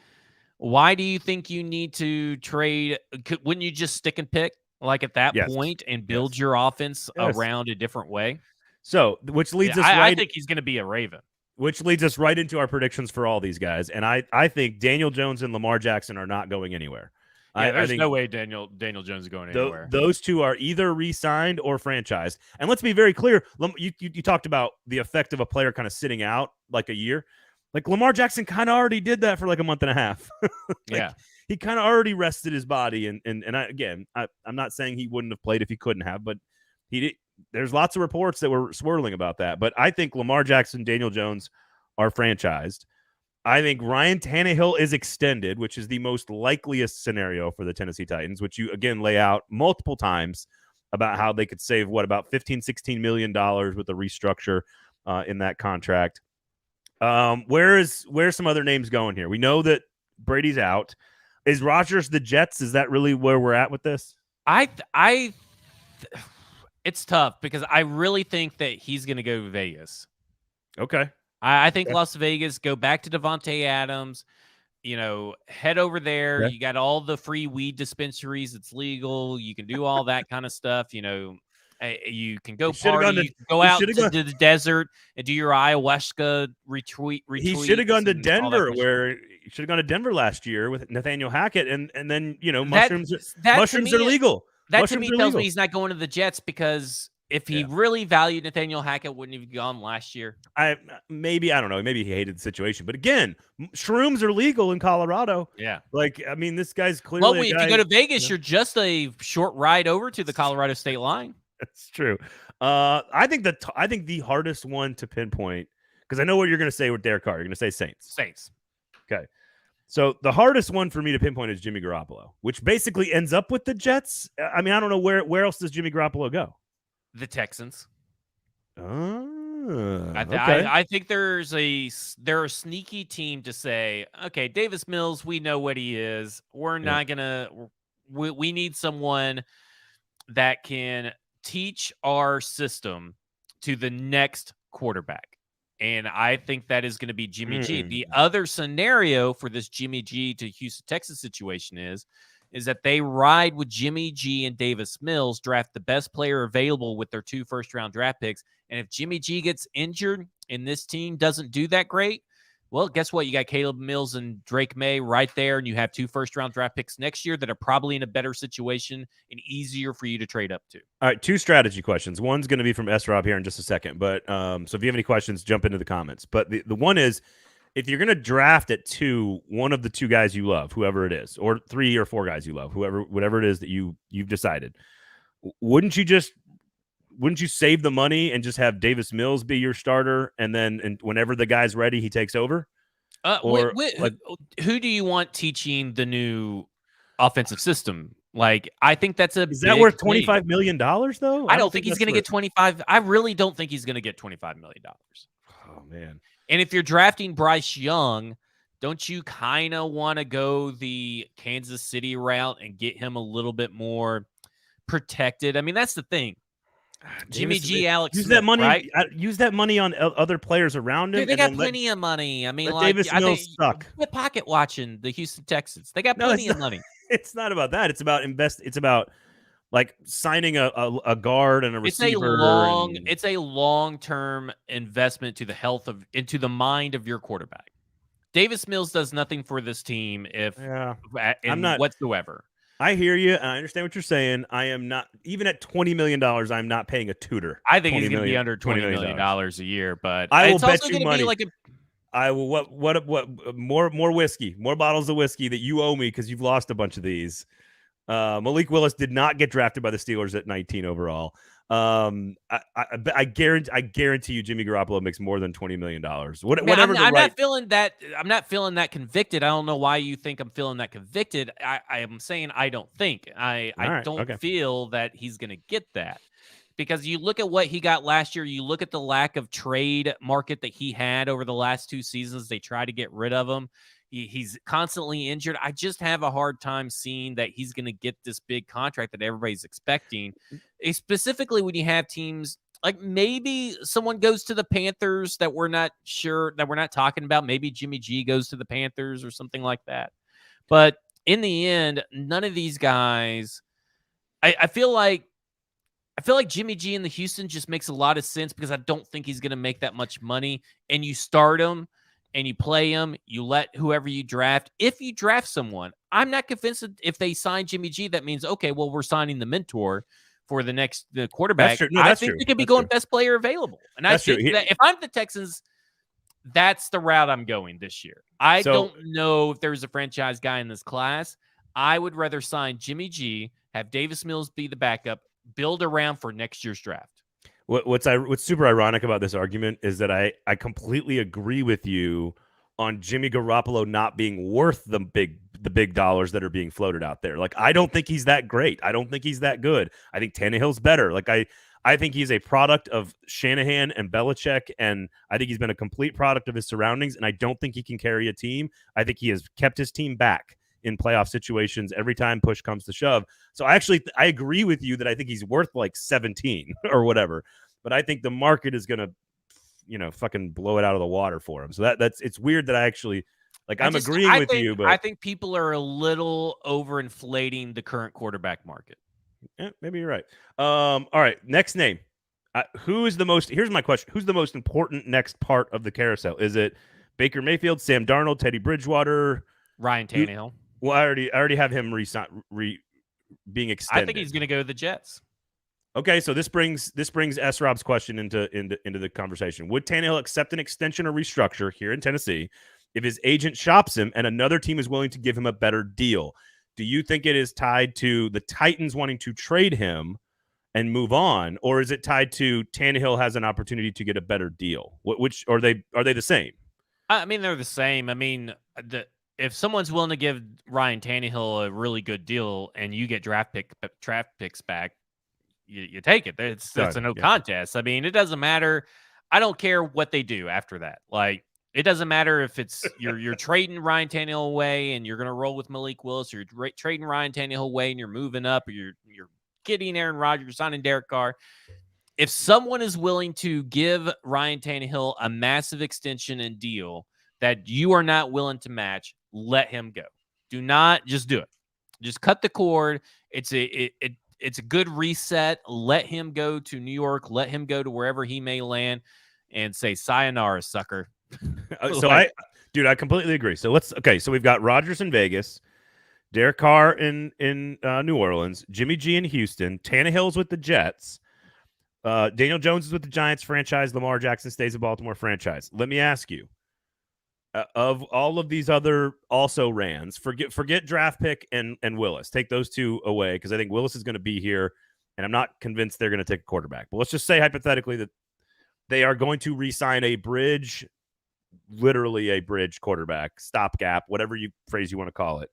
Speaker 2: do you think you need to trade? Wouldn't you just stick and pick like at that point and build your offense around a different way?
Speaker 1: So, which leads us
Speaker 2: I think he's going to be a Raven.
Speaker 1: Which leads us right into our predictions for all these guys. And I think Daniel Jones and Lamar Jackson are not going anywhere.
Speaker 2: Yeah, there's no way Daniel Jones is going anywhere.
Speaker 1: Those 2 are either re-signed or franchised. And let's be very clear. You talked about the effect of a player kind of sitting out like a year. Like Lamar Jackson kind of already did that for like a month and a half. He kind of already rested his body. And I'm not saying he wouldn't have played if he couldn't have, but he did. There's lots of reports that were swirling about that. But I think Lamar Jackson, Daniel Jones are franchised. I think Ryan Tannehill is extended, which is the most likeliest scenario for the Tennessee Titans, which you, again, lay out multiple times about how they could save, about $15-16 million with a restructure in that contract. Where's some other names going here? We know that Brady's out. Is Rodgers the Jets? Is that really where we're at with this?
Speaker 2: It's tough because I really think that he's going to go to Vegas.
Speaker 1: Okay.
Speaker 2: I think Las Vegas, go back to Devontae Adams, head over there.
Speaker 1: Yeah.
Speaker 2: You got all the free weed dispensaries. It's legal. You can do all that kind of stuff. You can go party, go out to the desert and do your ayahuasca retreat.
Speaker 1: He should have gone to Denver, he should have gone to Denver last year with Nathaniel Hackett. And then, mushrooms are legal.
Speaker 2: That to me tells me he's not going to the Jets, because if he really valued Nathaniel Hackett, wouldn't he have gone last year?
Speaker 1: I don't know. Maybe he hated the situation. But again, shrooms are legal in Colorado.
Speaker 2: Yeah.
Speaker 1: This guy's clearly
Speaker 2: if you go to Vegas, you're just a short ride over to the Colorado state line.
Speaker 1: That's true. I think the hardest one to pinpoint, Because I know what you're going to say with Derek Carr. You're going to say Saints.
Speaker 2: Saints.
Speaker 1: Okay. So the hardest one for me to pinpoint is Jimmy Garoppolo, which basically ends up with the Jets. I mean, I don't know where else does Jimmy Garoppolo go?
Speaker 2: The Texans.
Speaker 1: Okay.
Speaker 2: I think they're a sneaky team to say, okay, Davis Mills, we know what he is. We're not gonna. We need someone that can teach our system to the next quarterback. And I think that is going to be Jimmy G. The other scenario for this Jimmy G to Houston, Texas situation is that they ride with Jimmy G and Davis Mills, draft the best player available with their 2 first-round draft picks. And if Jimmy G gets injured and this team doesn't do that great, well, guess what? You got Caleb Mills and Drake May right there, and you have 2 first-round draft picks next year that are probably in a better situation and easier for you to trade up to.
Speaker 1: All right, 2 strategy questions. One's going to be from S-Rob here in just a second. But so if you have any questions, jump into the comments. But the one is, if you're going to draft at 2, one of the 2 guys you love, whoever it is, or 3 or 4 guys you love, whatever it is that you've decided, wouldn't you save the money and just have Davis Mills be your starter, and then whenever the guy's ready, he takes over?
Speaker 2: Who do you want teaching the new offensive system? Like, I think that's
Speaker 1: is that worth $25 million though?
Speaker 2: I don't think he's going to get 25. I really don't think he's going to get $25 million.
Speaker 1: Oh man!
Speaker 2: And if you're drafting Bryce Young, don't you kind of want to go the Kansas City route and get him a little bit more protected? I mean, that's the thing. Jimmy G, Alex
Speaker 1: use
Speaker 2: Smith,
Speaker 1: that money.
Speaker 2: right?
Speaker 1: Use that money on other players around him.
Speaker 2: Dude, they got plenty of money. I mean, like,
Speaker 1: Davis Mills suck.
Speaker 2: Quit pocket watching the Houston Texans. They got plenty of money.
Speaker 1: It's not about that. It's about It's about like signing a guard and a receiver.
Speaker 2: It's a long-term investment to the health of into the mind of your quarterback. Davis Mills does nothing for this team whatsoever.
Speaker 1: I hear you, and I understand what you're saying. I am not, even at $20 million, I'm not paying a tutor.
Speaker 2: I think he's going to be under $20 million a year, but
Speaker 1: I will
Speaker 2: it's
Speaker 1: bet
Speaker 2: also
Speaker 1: you
Speaker 2: going to be like
Speaker 1: I will what more whiskey, more bottles of whiskey that you owe me because you've lost a bunch of these. Malik Willis did not get drafted by the Steelers at 19 overall. I guarantee you Jimmy Garoppolo makes more than $20 million. I'm
Speaker 2: not feeling that. I'm not feeling that convicted. I don't know why you think I'm feeling that convicted. I am saying I don't think. I don't feel that he's going to get that. Because you look at what he got last year, you look at the lack of trade market that he had over the last 2 seasons. They try to get rid of him. He's constantly injured. I just have a hard time seeing that he's going to get this big contract that everybody's expecting, specifically when you have teams like maybe someone goes to the Panthers that we're not talking about. Maybe Jimmy G goes to the Panthers or something like that. But in the end, none of these guys, I feel like Jimmy G in the Houston just makes a lot of sense because I don't think he's going to make that much money. And you start him and you play him, you let whoever you draft. If you draft someone, I'm not convinced that if they sign Jimmy G, that means, okay, well, we're signing the mentor for the quarterback. I think they could be going best player available. And I think that if I'm the Texans, that's the route I'm going this year. I don't know if there's a franchise guy in this class. I would rather sign Jimmy G, have Davis Mills be the backup, build around for next year's draft.
Speaker 1: What's super ironic about this argument is that I completely agree with you on Jimmy Garoppolo not being worth the big dollars that are being floated out there. Like, I don't think he's that great. I don't think he's that good. I think Tannehill's better. Like, I think he's a product of Shanahan and Belichick, and I think he's been a complete product of his surroundings, and I don't think he can carry a team. I think he has kept his team back in playoff situations every time push comes to shove. So I agree with you that I think he's worth like 17 or whatever, but I think the market is going to, fucking blow it out of the water for him. So it's weird that I actually I'm agreeing with you, but
Speaker 2: I think people are a little overinflating the current quarterback market.
Speaker 1: Yeah, maybe you're right. All right. Next name. Here's my question. Who's the most important next part of the carousel? Is it Baker Mayfield, Sam Darnold, Teddy Bridgewater,
Speaker 2: Ryan Tannehill?
Speaker 1: Well, I already have him being extended.
Speaker 2: I think he's going to go to the Jets.
Speaker 1: Okay, so this brings S. Rob's question into the conversation. Would Tannehill accept an extension or restructure here in Tennessee if his agent shops him and another team is willing to give him a better deal? Do you think it is tied to the Titans wanting to trade him and move on, or is it tied to Tannehill has an opportunity to get a better deal? Which are they the same?
Speaker 2: I mean, they're the same. I mean, if someone's willing to give Ryan Tannehill a really good deal and you get draft picks back, you take it. It's a no contest. I mean, it doesn't matter. I don't care what they do after that. Like, it doesn't matter if it's you're trading Ryan Tannehill away and you're going to roll with Malik Willis, or you're trading Ryan Tannehill away and you're moving up, or you're getting Aaron Rodgers, signing Derek Carr. If someone is willing to give Ryan Tannehill a massive extension and deal that you are not willing to match, let him go. Do not just do it. Just cut the cord. It's a good reset. Let him go to New York. Let him go to wherever he may land and say, sayonara, sucker.
Speaker 1: I completely agree. So so we've got Rodgers in Vegas, Derek Carr in New Orleans, Jimmy G in Houston, Tannehill's with the Jets, Daniel Jones is with the Giants franchise, Lamar Jackson stays a Baltimore franchise. Let me ask you, of all of these other also Rans, forget draft pick and Willis. Take those two away because I think Willis is going to be here, and I'm not convinced they're going to take a quarterback. But let's just say hypothetically that they are going to re-sign a bridge, literally a bridge quarterback, stopgap, whatever phrase you want to call it.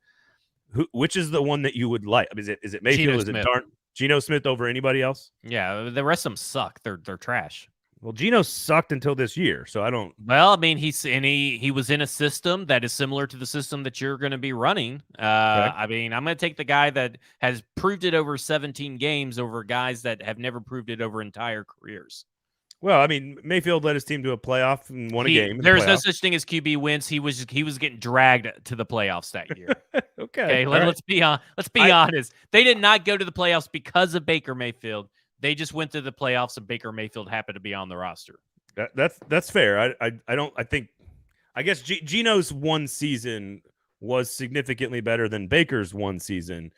Speaker 1: Which is the one that you would like? I mean, is it Mayfield? Is it Geno Smith over anybody else?
Speaker 2: Yeah, the rest of them suck. They're trash.
Speaker 1: Well, Geno sucked until this year, so I don't.
Speaker 2: Well, I mean, he was in a system that is similar to the system that you're going to be running. I mean, I'm going to take the guy that has proved it over 17 games over guys that have never proved it over entire careers.
Speaker 1: Well, I mean, Mayfield led his team to a playoff and won a game.
Speaker 2: There's no such thing as QB wins. He was getting dragged to the playoffs that year. Okay. Let's be honest. They did not go to the playoffs because of Baker Mayfield. They just went to the playoffs and Baker Mayfield happened to be on the roster.
Speaker 1: That's fair. I guess Geno's one season was significantly better than Baker's one season.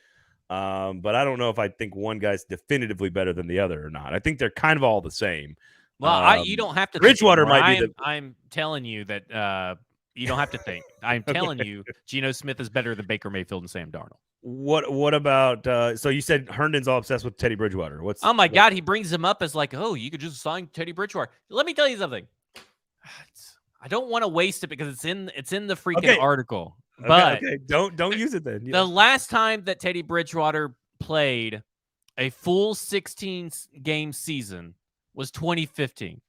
Speaker 1: But I don't know if I think one guy's definitively better than the other or not. I think they're kind of all the same.
Speaker 2: Well, you don't have to.
Speaker 1: Bridgewater might be
Speaker 2: I'm telling you that you don't have to think. I'm telling you, Geno Smith is better than Baker Mayfield and Sam Darnold.
Speaker 1: What about? So you said Herndon's all obsessed with Teddy Bridgewater.
Speaker 2: Oh my God, he brings him up as like, oh, you could just sign Teddy Bridgewater. Let me tell you something. I don't want to waste it because it's in the freaking article. But
Speaker 1: don't use it then.
Speaker 2: The last time that Teddy Bridgewater played a full 16-game season was 2015.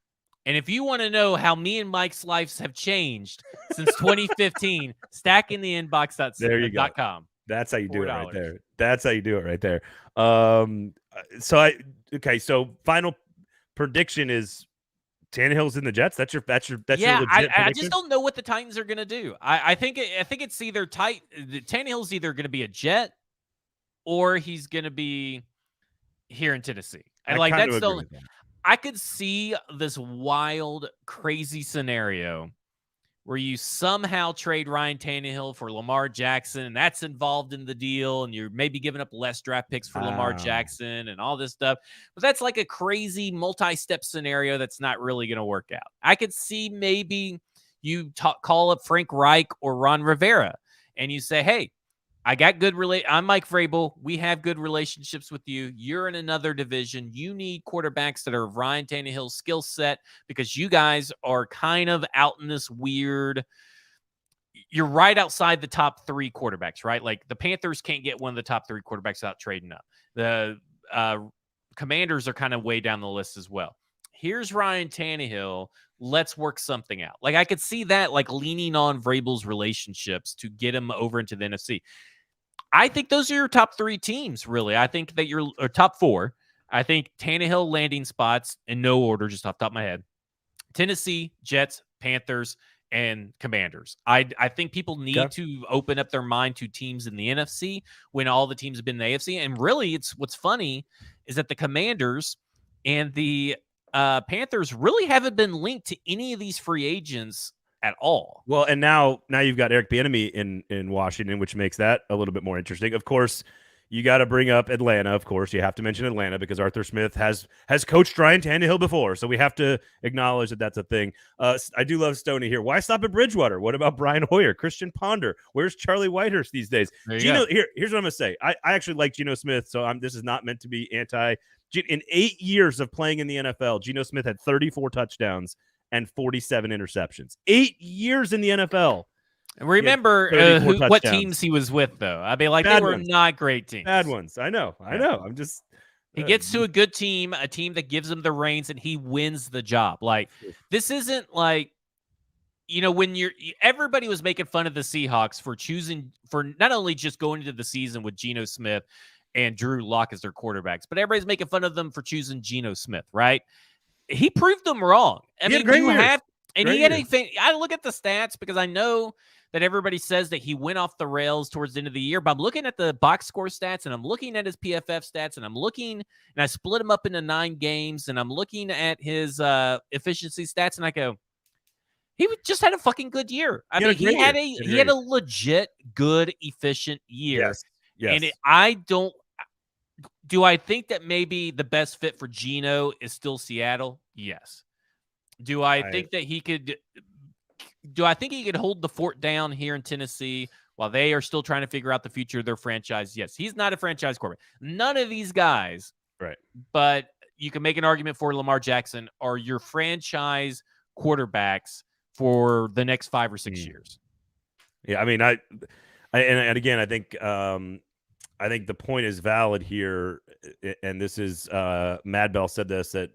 Speaker 2: And if you want to know how me and Mike's lives have changed since 2015, stackingtheinbox.com.
Speaker 1: That's how you do it right there. That's how you do it right there. So final prediction is Tannehill's in the Jets. That's your legit prediction?
Speaker 2: I just don't know what the Titans are going to do. I think it's either Tannehill's either going to be a Jet or he's going to be here in Tennessee. And I could see this wild, crazy scenario where you somehow trade Ryan Tannehill for Lamar Jackson, and that's involved in the deal, and you're maybe giving up less draft picks for Lamar Jackson and all this stuff. But that's like a crazy multi-step scenario that's not really going to work out. I could see maybe you call up Frank Reich or Ron Rivera, and you say, hey, I'm Mike Vrabel. We have good relationships with you. You're in another division. You need quarterbacks that are of Ryan Tannehill's skill set because you guys are kind of out in this weird. You're right outside the top three quarterbacks, right? Like the Panthers can't get one of the top three quarterbacks without trading up. The Commanders are kind of way down the list as well. Here's Ryan Tannehill. Let's work something out. Like I could see that, like leaning on Vrabel's relationships to get him over into the NFC. I think those are your top three teams, really. I think that your top four. I think Tannehill landing spots in no order, just off the top of my head. Tennessee, Jets, Panthers, and Commanders. I think people need to open up their mind to teams in the NFC when all the teams have been in the AFC. And really, what's funny is that the Commanders and the Panthers really haven't been linked to any of these free agents at all.
Speaker 1: Well, and now you've got Eric Bieniemy in Washington, which makes that a little bit more interesting. Of course, you got to bring up Atlanta, of course. You have to mention Atlanta because Arthur Smith has coached Ryan Tannehill before, so we have to acknowledge that that's a thing. I do love Stoney here. Why stop at Bridgewater? What about Brian Hoyer, Christian Ponder? Where's Charlie Whitehurst these days?
Speaker 2: There you
Speaker 1: Geno,
Speaker 2: go.
Speaker 1: here's what I'm gonna say. I actually like Geno Smith, so this is not meant to be anti. In 8 years of playing in the NFL, Geno Smith had 34 touchdowns and 47 interceptions. 8 years in the NFL.
Speaker 2: Remember what teams he was with, though. I mean, like,
Speaker 1: Bad
Speaker 2: they were
Speaker 1: ones.
Speaker 2: not great teams.
Speaker 1: Bad ones. I know. I'm just.
Speaker 2: He gets to a good team, a team that gives him the reins, and he wins the job. Like, this isn't like, when everybody was making fun of the Seahawks for not only just going into the season with Geno Smith and Drew Lock as their quarterbacks, but everybody's making fun of them for choosing Geno Smith, right? He proved them wrong. I mean, I look at the stats because I know that everybody says that he went off the rails towards the end of the year, but I'm looking at the box score stats and I'm looking at his PFF stats and I split him up into 9 games and I'm looking at his efficiency stats and I go, he just had a fucking good year. I mean, he had a legit good, efficient year.
Speaker 1: Yes.
Speaker 2: And do I think that maybe the best fit for Geno is still Seattle? Yes. Do I think that he could hold the fort down here in Tennessee while they are still trying to figure out the future of their franchise? Yes. He's not a franchise quarterback. None of these guys,
Speaker 1: right? But
Speaker 2: you can make an argument for Lamar Jackson are your franchise quarterbacks for the next 5 or 6 years.
Speaker 1: Yeah, I mean, and again, I think the point is valid here, and this is Mad Bell said this, that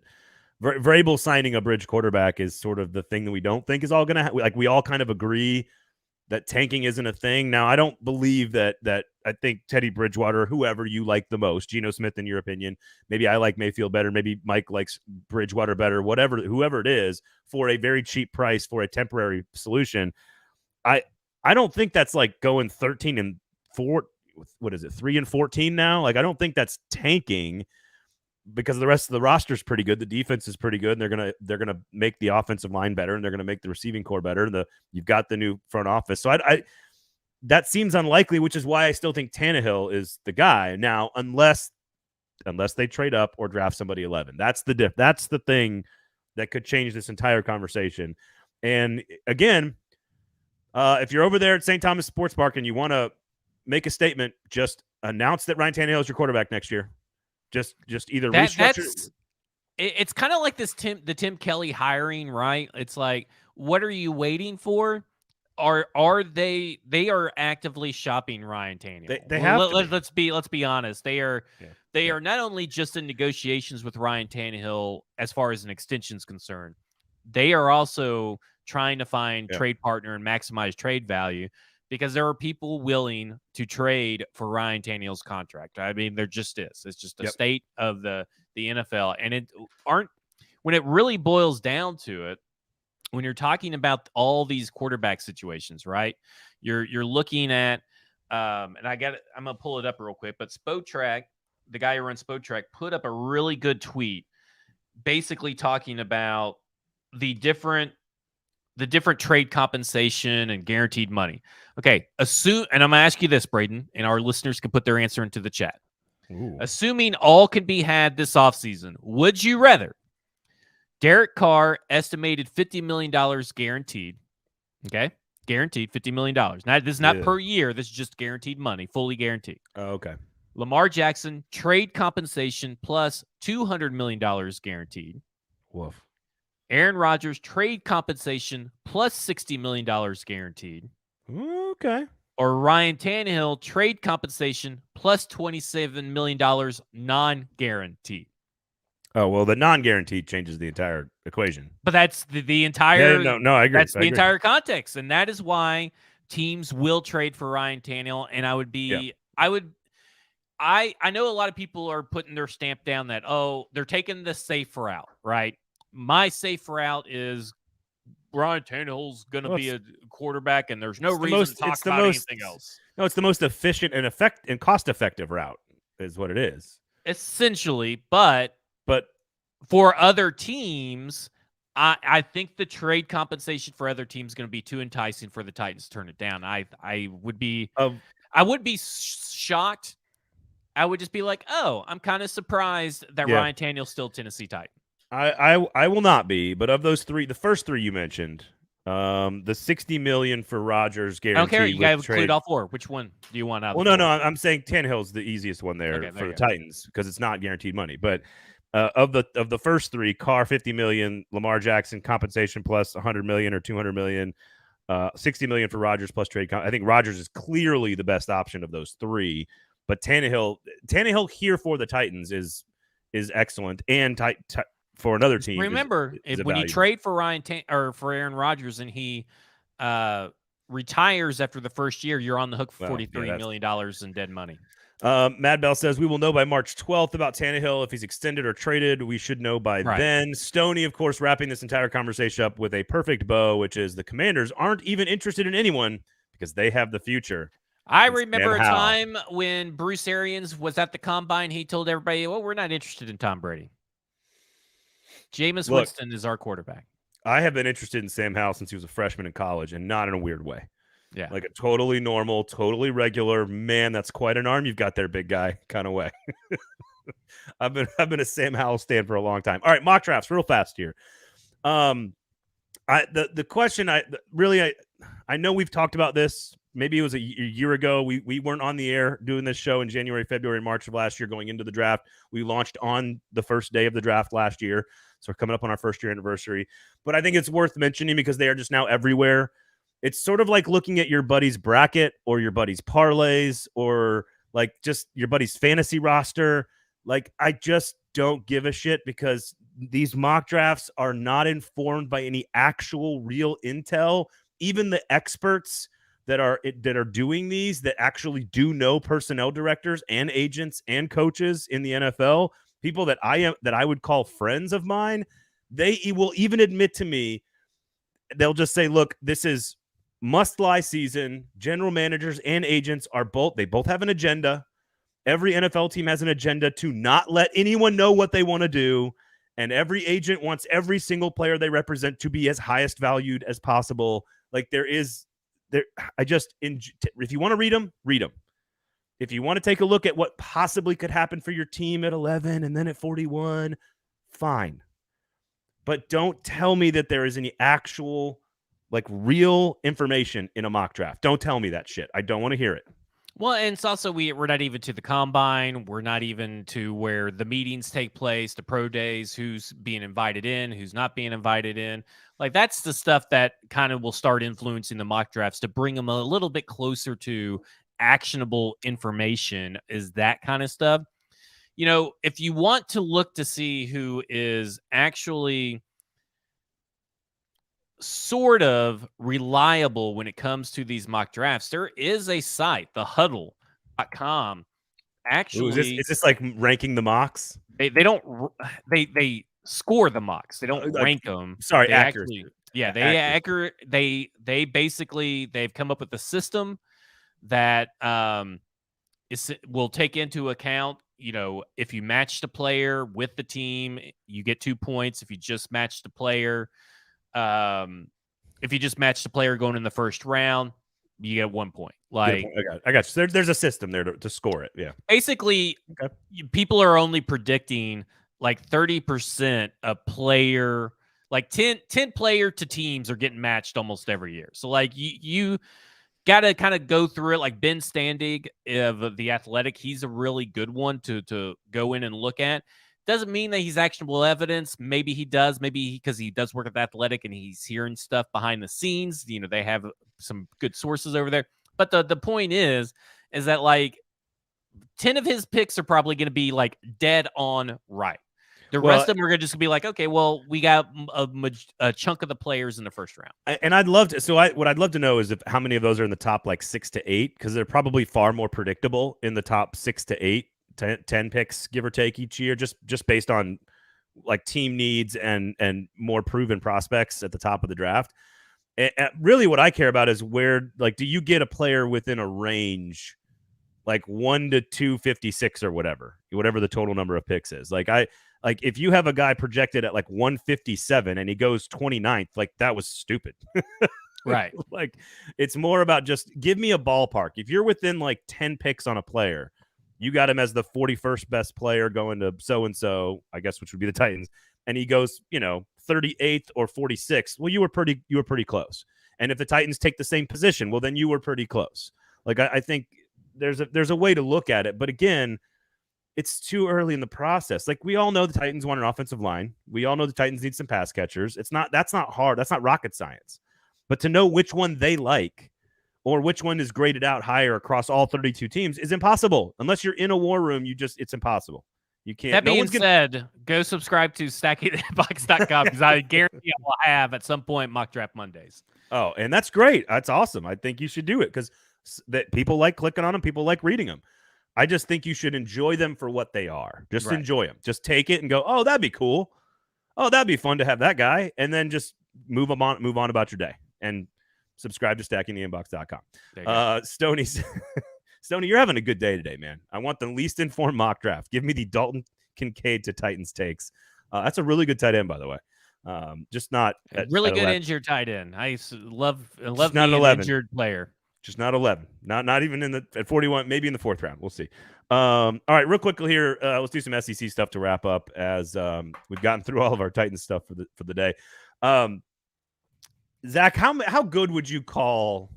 Speaker 1: Vrabel signing a bridge quarterback is sort of the thing that we don't think is all going to like. We all kind of agree that tanking isn't a thing. Now, I don't believe that I think Teddy Bridgewater, whoever you like the most, Geno Smith, in your opinion, maybe I like Mayfield better, maybe Mike likes Bridgewater better, whoever it is, for a very cheap price for a temporary solution. I don't think that's like going 13-4. What is it, 3-14 now? Like, I don't think that's tanking because the rest of the roster is pretty good. The defense is pretty good, and they're gonna make the offensive line better, and they're gonna make the receiving core better. You've got the new front office, so I that seems unlikely, which is why I still think Tannehill is the guy now, unless they trade up or draft somebody 11. That's the thing that could change this entire conversation. And again, if you're over there at St. Thomas Sports Park and you want to make a statement, just announce that Ryan Tannehill is your quarterback next year. Just either restructure.
Speaker 2: It's kind of like the Tim Kelly hiring, right? It's like, what are you waiting for? They are actively shopping Ryan Tannehill.
Speaker 1: They have.
Speaker 2: Let's be honest. They are not only just in negotiations with Ryan Tannehill as far as an extension is concerned. They are also trying to find trade partner and maximize trade value, because there are people willing to trade for Ryan Tannehill's contract. I mean, there just is. It's just the state of the NFL. And when it really boils down to it, when you're talking about all these quarterback situations, right? You're looking at, and I'm going to pull it up real quick, but Spotrac, the guy who runs Spotrac, put up a really good tweet basically talking about the different trade compensation and guaranteed money. Okay, and I'm going to ask you this, Braden, and our listeners can put their answer into the chat. Ooh. Assuming all can be had this offseason, would you rather Derek Carr, estimated $50 million guaranteed, okay? Guaranteed $50 million. Now, this is not per year. This is just guaranteed money, fully guaranteed.
Speaker 1: Oh, okay.
Speaker 2: Lamar Jackson, trade compensation plus $200 million guaranteed.
Speaker 1: Woof.
Speaker 2: Aaron Rodgers, trade compensation plus $60 million guaranteed.
Speaker 1: Okay.
Speaker 2: Or Ryan Tannehill, trade compensation plus $27 million non-guaranteed.
Speaker 1: Oh, well, the non-guaranteed changes the entire equation.
Speaker 2: But that's the entire...
Speaker 1: Yeah, no, I agree.
Speaker 2: That's the entire context. And that is why teams will trade for Ryan Tannehill. And I would be... Yeah. I know a lot of people are putting their stamp down that, they're taking the safe route, right? My safe route is Ryan Tannehill's going to be a quarterback, and there's no reason to talk about anything else.
Speaker 1: No, it's the most efficient and cost-effective route is what it is.
Speaker 2: Essentially, but for other temes, I think the trade compensation for other teams is going to be too enticing for the Titans to turn it down. I would be shocked I would just be like, oh, I'm kind of surprised that
Speaker 1: Yeah.
Speaker 2: Ryan Tannehill's still Tennessee Titan.
Speaker 1: I will not be, but of those three, the first three you mentioned, the $60 million for Rodgers
Speaker 2: I don't care.
Speaker 1: guaranteed
Speaker 2: You got to
Speaker 1: with
Speaker 2: include
Speaker 1: trade.
Speaker 2: all four. Which one do you want out
Speaker 1: Well,
Speaker 2: of the
Speaker 1: no,
Speaker 2: four?
Speaker 1: I'm saying Tannehill's the easiest one there
Speaker 2: Okay,
Speaker 1: for
Speaker 2: there
Speaker 1: the
Speaker 2: you go.
Speaker 1: Titans because it's not guaranteed money. But of the first three, Carr $50 million, Lamar Jackson compensation plus $100 million or $200 million, $60 million for Rodgers plus trade. I think Rodgers is clearly the best option of those three. But Tannehill here for the Titans is excellent, and for another team
Speaker 2: Remember,
Speaker 1: is a
Speaker 2: when you
Speaker 1: valuable.
Speaker 2: trade for or for Aaron Rodgers and he retires after the first year, you're on the hook for
Speaker 1: Well,
Speaker 2: $43 million in dead money.
Speaker 1: Mad Bell says we will know by March 12th about Tannehill if he's extended or traded. We should know by then. Stoney, of course, wrapping this entire conversation up with a perfect bow, which is the Commanders aren't even interested in anyone because they have the future.
Speaker 2: I remember a time when Bruce Arians was at the combine. He told everybody, well, we're not interested in Tom Brady. Jameis Winston is our quarterback.
Speaker 1: I have been interested in Sam Howell since he was a freshman in college, and not in a weird way.
Speaker 2: Yeah.
Speaker 1: Like a totally normal, totally regular, man, that's quite an arm you've got there, big guy, kind of way. I've been a Sam Howell stan for a long time. All right, mock drafts real fast here. The question I know we've talked about this. Maybe it was a year ago. We weren't on the air doing this show in January, February, March of last year going into the draft. We launched on the first day of the draft last year. So we're coming up on our first year anniversary. But I think it's worth mentioning because they are just now everywhere. It's sort of like looking at your buddy's bracket or your buddy's parlays or like just your buddy's fantasy roster. Like, I just don't give a shit because these mock drafts are not informed by any actual real intel. Even the experts that are doing these that actually do know personnel directors and agents and coaches in the NFL, people that I would call friends of mine, they will even admit to me, they'll just say, look, this is must-lie season. General managers and agents they both have an agenda. Every NFL team has an agenda to not let anyone know what they want to do. And every agent wants every single player they represent to be as highest valued as possible. Like if you want to read them, read them. If you want to take a look at what possibly could happen for your team at 11 and then at 41, fine. But don't tell me that there is any actual, like, real information in a mock draft. Don't tell me that shit. I don't want to hear it.
Speaker 2: Well, and it's also we're not even to the combine. We're not even to where the meetings take place, the pro days, who's being invited in, who's not being invited in. Like, that's the stuff that kind of will start influencing the mock drafts to bring them a little bit closer to actionable information, is that kind of stuff. You know, if you want to look to see who is actually sort of reliable when it comes to these mock drafts, there is a site, thehuddle.com. Actually,
Speaker 1: is this like ranking the mocks?
Speaker 2: They they score the mocks. They don't rank them.
Speaker 1: Sorry,
Speaker 2: they
Speaker 1: accuracy.
Speaker 2: They basically they've come up with a system that will take into account, you know, if you match the player with the team, you get 2 points. If you just match the player, if you just match the player going in the first round, you get 1 point. Like,
Speaker 1: I got you. There's a system there to score it. Yeah.
Speaker 2: Basically, people are only predicting like 30% a player, like 10 player to teams are getting matched almost every year. So like you got to kind of go through it. Like Ben Standig of The Athletic, he's a really good one to go in and look at. Doesn't mean that he's actionable evidence. Maybe he does. Maybe because he does work at The Athletic and he's hearing stuff behind the scenes. You know, they have some good sources over there. But the point is that like 10 of his picks are probably going to be like dead on right. The rest of them are just going to be like, okay, well, we got a chunk of the players in the first round.
Speaker 1: And I'd love to. So what I'd love to know is how many of those are in the top like 6 to 8, because they're probably far more predictable in the top 6 to 8, 10 picks, give or take each year, just based on like team needs and more proven prospects at the top of the draft. And really what I care about is where, like, do you get a player within a range like 1 to 256 or whatever the total number of picks is. Like if you have a guy projected at like 157 and he goes 29th, like that was stupid.
Speaker 2: Right.
Speaker 1: Like it's more about just give me a ballpark. If you're within like 10 picks on a player, you got him as the 41st best player going to so-and-so, I guess, which would be the Titans, and he goes, 38th or 46th. Well, you were pretty close. And if the Titans take the same position, well, then you were pretty close. Like, I think there's a way to look at it. But again, it's too early in the process. Like, we all know the Titans want an offensive line. We all know the Titans need some pass catchers. That's not hard. That's not rocket science. But to know which one they like or which one is graded out higher across all 32 teams is impossible. Unless you're in a war room, it's impossible. You can't.
Speaker 2: That being said, go subscribe to stackingthebox.com because I guarantee I will have at some point mock draft Mondays.
Speaker 1: Oh, and that's great. That's awesome. I think you should do it because that people like clicking on them. People like reading them. I just think you should enjoy them for what they are. Just enjoy them. Just take it and go, oh, that'd be cool. Oh, that'd be fun to have that guy. And then just move on about your day. And subscribe to stackingtheinbox.com. Stoney, you're having a good day today, man. I want the least informed mock draft. Give me the Dalton Kincaid to Titans takes. That's a really good tight end, by the way. Just not
Speaker 2: really good injured tight end. I love
Speaker 1: not
Speaker 2: an
Speaker 1: 11.
Speaker 2: Injured player.
Speaker 1: Just not 11. Not even at 41. Maybe in the fourth round. We'll see. All right, real quickly here. Let's do some SEC stuff to wrap up as we've gotten through all of our Titans stuff for the day. Zach, how good would you call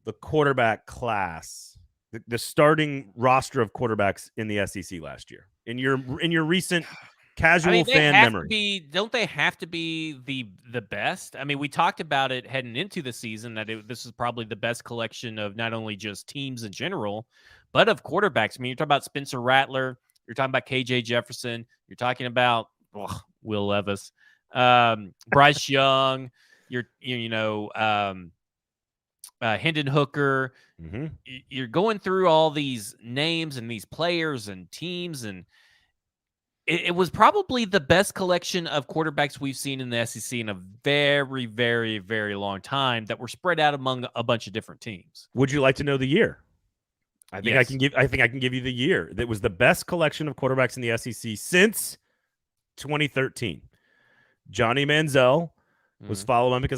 Speaker 1: the quarterback class, the starting roster of quarterbacks in the SEC last year? In your recent casual fan memory,
Speaker 2: don't they have to be the best? I mean, we talked about it heading into the season that this is probably the best collection of not only just teams in general, but of quarterbacks. I mean, you're talking about Spencer Rattler, you're talking about KJ Jefferson, you're talking about Will Levis, Bryce Young, Hendon Hooker.
Speaker 1: Mm-hmm.
Speaker 2: You're going through all these names and these players and teams, and it was probably the best collection of quarterbacks we've seen in the SEC in a very, very, very long time that were spread out among a bunch of different teams.
Speaker 1: Would you like to know the year? I think
Speaker 2: yes.
Speaker 1: I can give you the year that was the best collection of quarterbacks in the SEC since 2013. Johnny Manziel was following up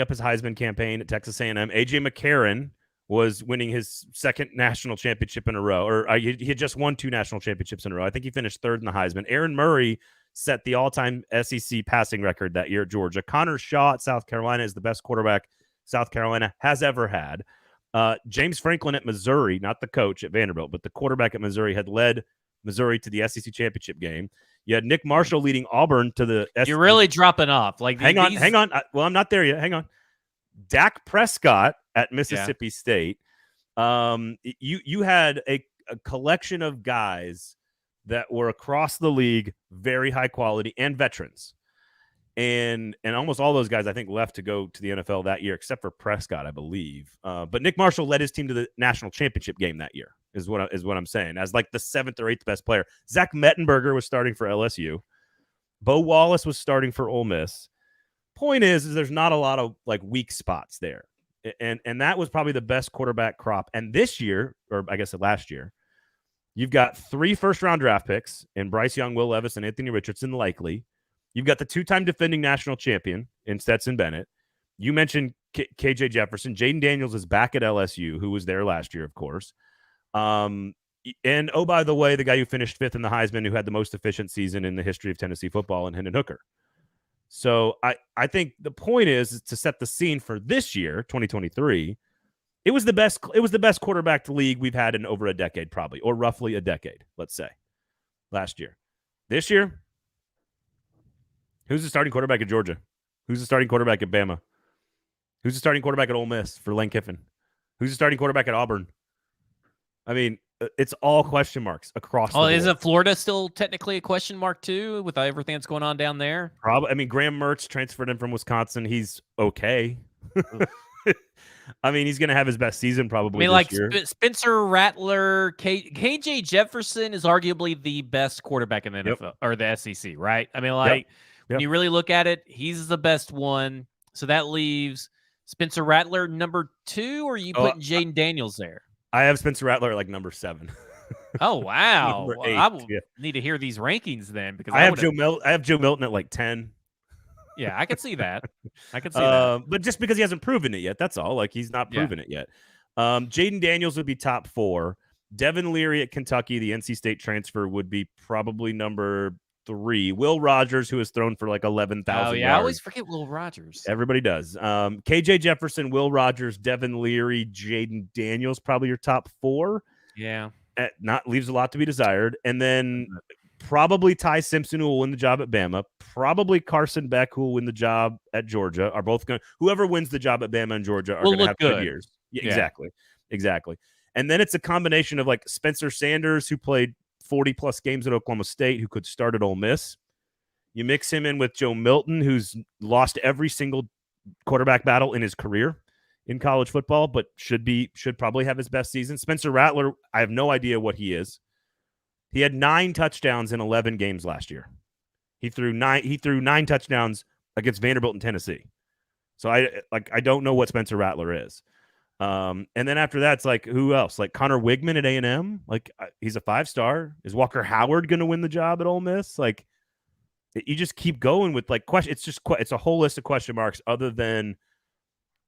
Speaker 1: his Heisman campaign at Texas A&M. A.J. McCarron was winning his second national championship in a row, or he had just won 2 national championships in a row. I think he finished third in the Heisman. Aaron Murray set the all-time SEC passing record that year at Georgia. Connor Shaw at South Carolina is the best quarterback South Carolina has ever had. James Franklin at Missouri, not the coach at Vanderbilt, but the quarterback at Missouri, had led Missouri to the SEC championship game. You had Nick Marshall leading Auburn to the SEC.
Speaker 2: You're really dropping off.
Speaker 1: Hang on. Well, I'm not there yet. Hang on. Dak Prescott at Mississippi State. You had a collection of guys that were across the league, very high quality, and veterans. And almost all those guys, I think, left to go to the NFL that year, except for Prescott, I believe. But Nick Marshall led his team to the national championship game that year, is what I'm saying, as like the 7th or 8th best player. Zach Mettenberger was starting for LSU. Bo Wallace was starting for Ole Miss. Point is there's not a lot of like weak spots there. And that was probably the best quarterback crop. And this year, or I guess last year, you've got 3 first-round draft picks in Bryce Young, Will Levis, and Anthony Richardson, likely. You've got the 2-time defending national champion in Stetson Bennett. You mentioned KJ Jefferson. Jaden Daniels is back at LSU, who was there last year, of course. And, oh, by the way, the guy who finished 5th in the Heisman, who had the most efficient season in the history of Tennessee football, and Hendon Hooker. So I think the point is to set the scene for this year, 2023. It was the best quarterback league we've had in over a decade, probably, or roughly a decade, let's say, last year. This year, who's the starting quarterback at Georgia? Who's the starting quarterback at Bama? Who's the starting quarterback at Ole Miss for Lane Kiffin? Who's the starting quarterback at Auburn? I mean, it's all question marks across the board.
Speaker 2: Isn't Florida still technically a question mark too, with everything that's going on down there?
Speaker 1: Probably. I mean, Graham Mertz transferred in from Wisconsin. He's okay. I mean, he's going to have his best season probably this year.
Speaker 2: Spencer Rattler, KJ Jefferson is arguably the best quarterback in the NFL or the SEC, right? I mean, when you really look at it, he's the best one. So that leaves Spencer Rattler number 2, or are you putting Jaden Daniels there?
Speaker 1: I have Spencer Rattler at like number 7.
Speaker 2: Oh wow!
Speaker 1: Number 8,
Speaker 2: I will need to hear these rankings then, because
Speaker 1: I have Joe Milton at like 10.
Speaker 2: Yeah, I could see that.
Speaker 1: But just because he hasn't proven it yet, that's all. Like, he's not proven it yet. Jaden Daniels would be top 4. Devin Leary at Kentucky, the NC State transfer, would be probably number 3. Will Rogers, who has thrown for like 11,000
Speaker 2: I always
Speaker 1: yards.
Speaker 2: forget Will Rogers.
Speaker 1: Everybody does. KJ Jefferson, Will Rogers, Devin Leary, Jaden Daniels, probably your top 4.
Speaker 2: Yeah.
Speaker 1: Not leaves a lot to be desired. And then probably Ty Simpson, who will win the job at Bama. Probably Carson Beck, who will win the job at Georgia. Are both going. Whoever wins the job at Bama and Georgia are going to have good years. Yeah, exactly. And then it's a combination of like Spencer Sanders, who played 40-plus games at Oklahoma State, who could start at Ole Miss. You mix him in with Joe Milton, who's lost every single quarterback battle in his career in college football, but should probably have his best season. Spencer Rattler, I have no idea what he is. He had 9 touchdowns in 11 games last year. He threw 9 touchdowns against Vanderbilt and Tennessee. So I don't know what Spencer Rattler is. And then after that, it's like, who else? Like Connor Wigman at A&M. Like he's a 5-star. Is Walker Howard going to win the job at Ole Miss? Like you just keep going with like question. It's a whole list of question marks other than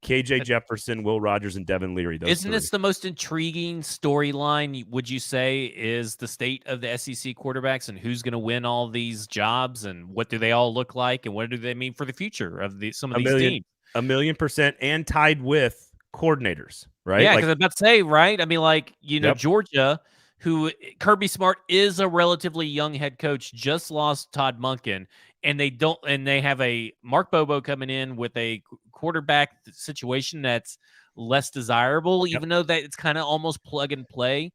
Speaker 1: KJ Jefferson, Will Rogers, and Devin Leary.
Speaker 2: Isn't this the most intriguing storyline, would you say, is the state of the SEC quarterbacks and who's going to win all these jobs and what do they all look like and what do they mean for the future of some of these teams?
Speaker 1: 1,000,000% and tied with coordinators, right?
Speaker 2: Yeah, because I'm about to say, right? I mean, like,
Speaker 1: Yep.
Speaker 2: Georgia, who Kirby Smart is a relatively young head coach, just lost Todd Monken, and they have a Mark Bobo coming in with a quarterback situation that's less desirable, even though that it's kind of almost plug and play,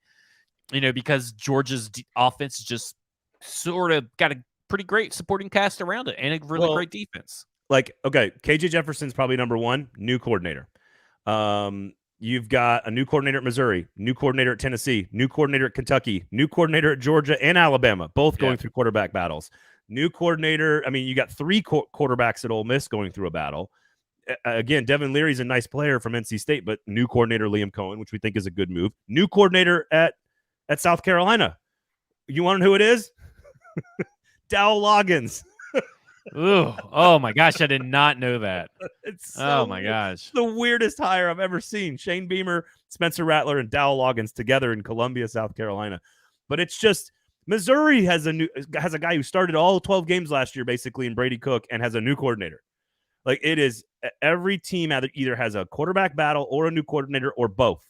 Speaker 2: because Georgia's offense just sort of got a pretty great supporting cast around it and a really great defense.
Speaker 1: Like, okay, KJ Jefferson's probably number 1, new coordinator. You've got a new coordinator at Missouri, new coordinator at Tennessee, new coordinator at Kentucky, new coordinator at Georgia and Alabama, both going through quarterback battles. New coordinator, I mean, you got 3 quarterbacks at Ole Miss going through a battle. Again, Devin Leary's a nice player from NC State, but new coordinator Liam Cohen, which we think is a good move. New coordinator at South Carolina. You want to know who it is? Dowell Loggins.
Speaker 2: Ooh, oh my gosh, I did not know that.
Speaker 1: Oh my gosh. The weirdest hire I've ever seen. Shane Beamer, Spencer Rattler, and Dowell Loggins together in Columbia, South Carolina. But it's just Missouri has a guy who started all 12 games last year, basically, in Brady Cook, and has a new coordinator. Like, it is every team either has a quarterback battle or a new coordinator or both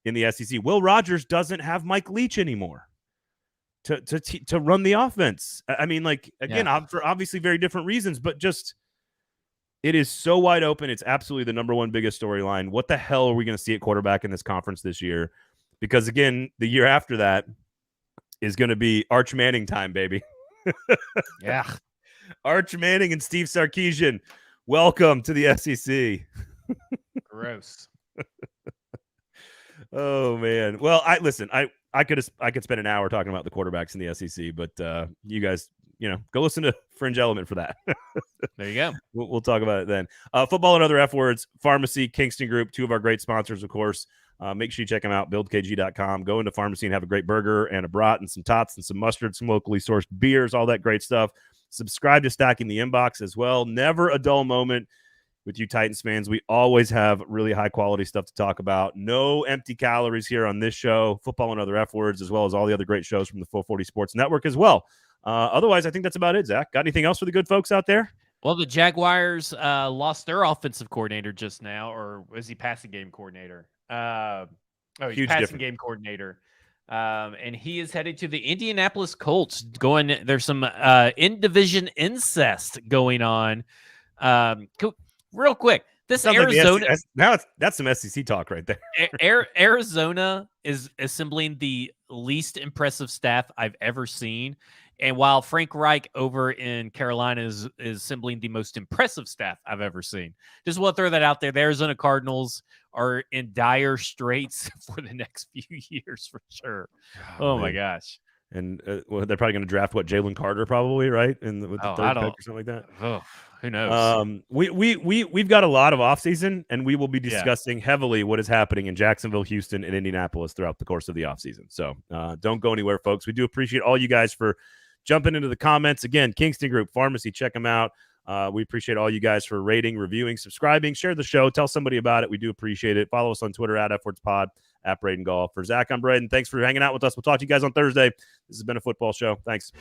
Speaker 1: in the SEC. Will Rogers doesn't have Mike Leach anymore to run the offense. I mean, like, again, for obviously very different reasons, but just it is so wide open. It's absolutely the number 1 biggest storyline. What the hell are we going to see at quarterback in this conference this year? Because, again, the year after that is going to be Arch Manning time, baby.
Speaker 2: Yeah.
Speaker 1: Arch Manning and Steve Sarkisian. Welcome to the SEC.
Speaker 2: Gross.
Speaker 1: Oh, man. Well, I could spend an hour talking about the quarterbacks in the SEC, but you guys, go listen to Fringe Element for that.
Speaker 2: There you go.
Speaker 1: We'll talk about it then. Football and Other F Words, Pharmacy, Kingston Group, 2 of our great sponsors, of course. Make sure you check them out, buildkg.com. Go into Pharmacy and have a great burger and a brat and some tots and some mustard, some locally sourced beers, all that great stuff. Subscribe to Stacking the Inbox as well. Never a dull moment with you Titans fans. We always have really high-quality stuff to talk about. No empty calories here on this show, Football and Other F Words, as well as all the other great shows from the 440 Sports Network as well. Otherwise, I think that's about it, Zach. Got anything else for the good folks out there?
Speaker 2: Well, the Jaguars lost their offensive coordinator just now, or was he passing game coordinator? He's passing game coordinator. And he is headed to the Indianapolis Colts. There's some in-division incest going on. Real quick, this Arizona
Speaker 1: like that's some SEC talk right there.
Speaker 2: Arizona is assembling the least impressive staff I've ever seen, and while Frank Reich over in Carolina is assembling the most impressive staff I've ever seen. Just want to throw that out there. The Arizona Cardinals are in dire straits for the next few years for sure. Oh my gosh.
Speaker 1: And they're probably going to draft Jalen Carter, probably, right? With the third pick or something like that.
Speaker 2: Oh, who knows?
Speaker 1: We've got a lot of offseason, and we will be discussing heavily what is happening in Jacksonville, Houston, and Indianapolis throughout the course of the offseason. So don't go anywhere, folks. We do appreciate all you guys for jumping into the comments. Again, Kingston Group Pharmacy, check them out. We appreciate all you guys for rating, reviewing, subscribing, share the show, tell somebody about it. We do appreciate it. Follow us on Twitter at FWordsPod, at Braden Golf. For Zach, I'm Braden. Thanks for hanging out with us. We'll talk to you guys on Thursday. This has been a football show. Thanks.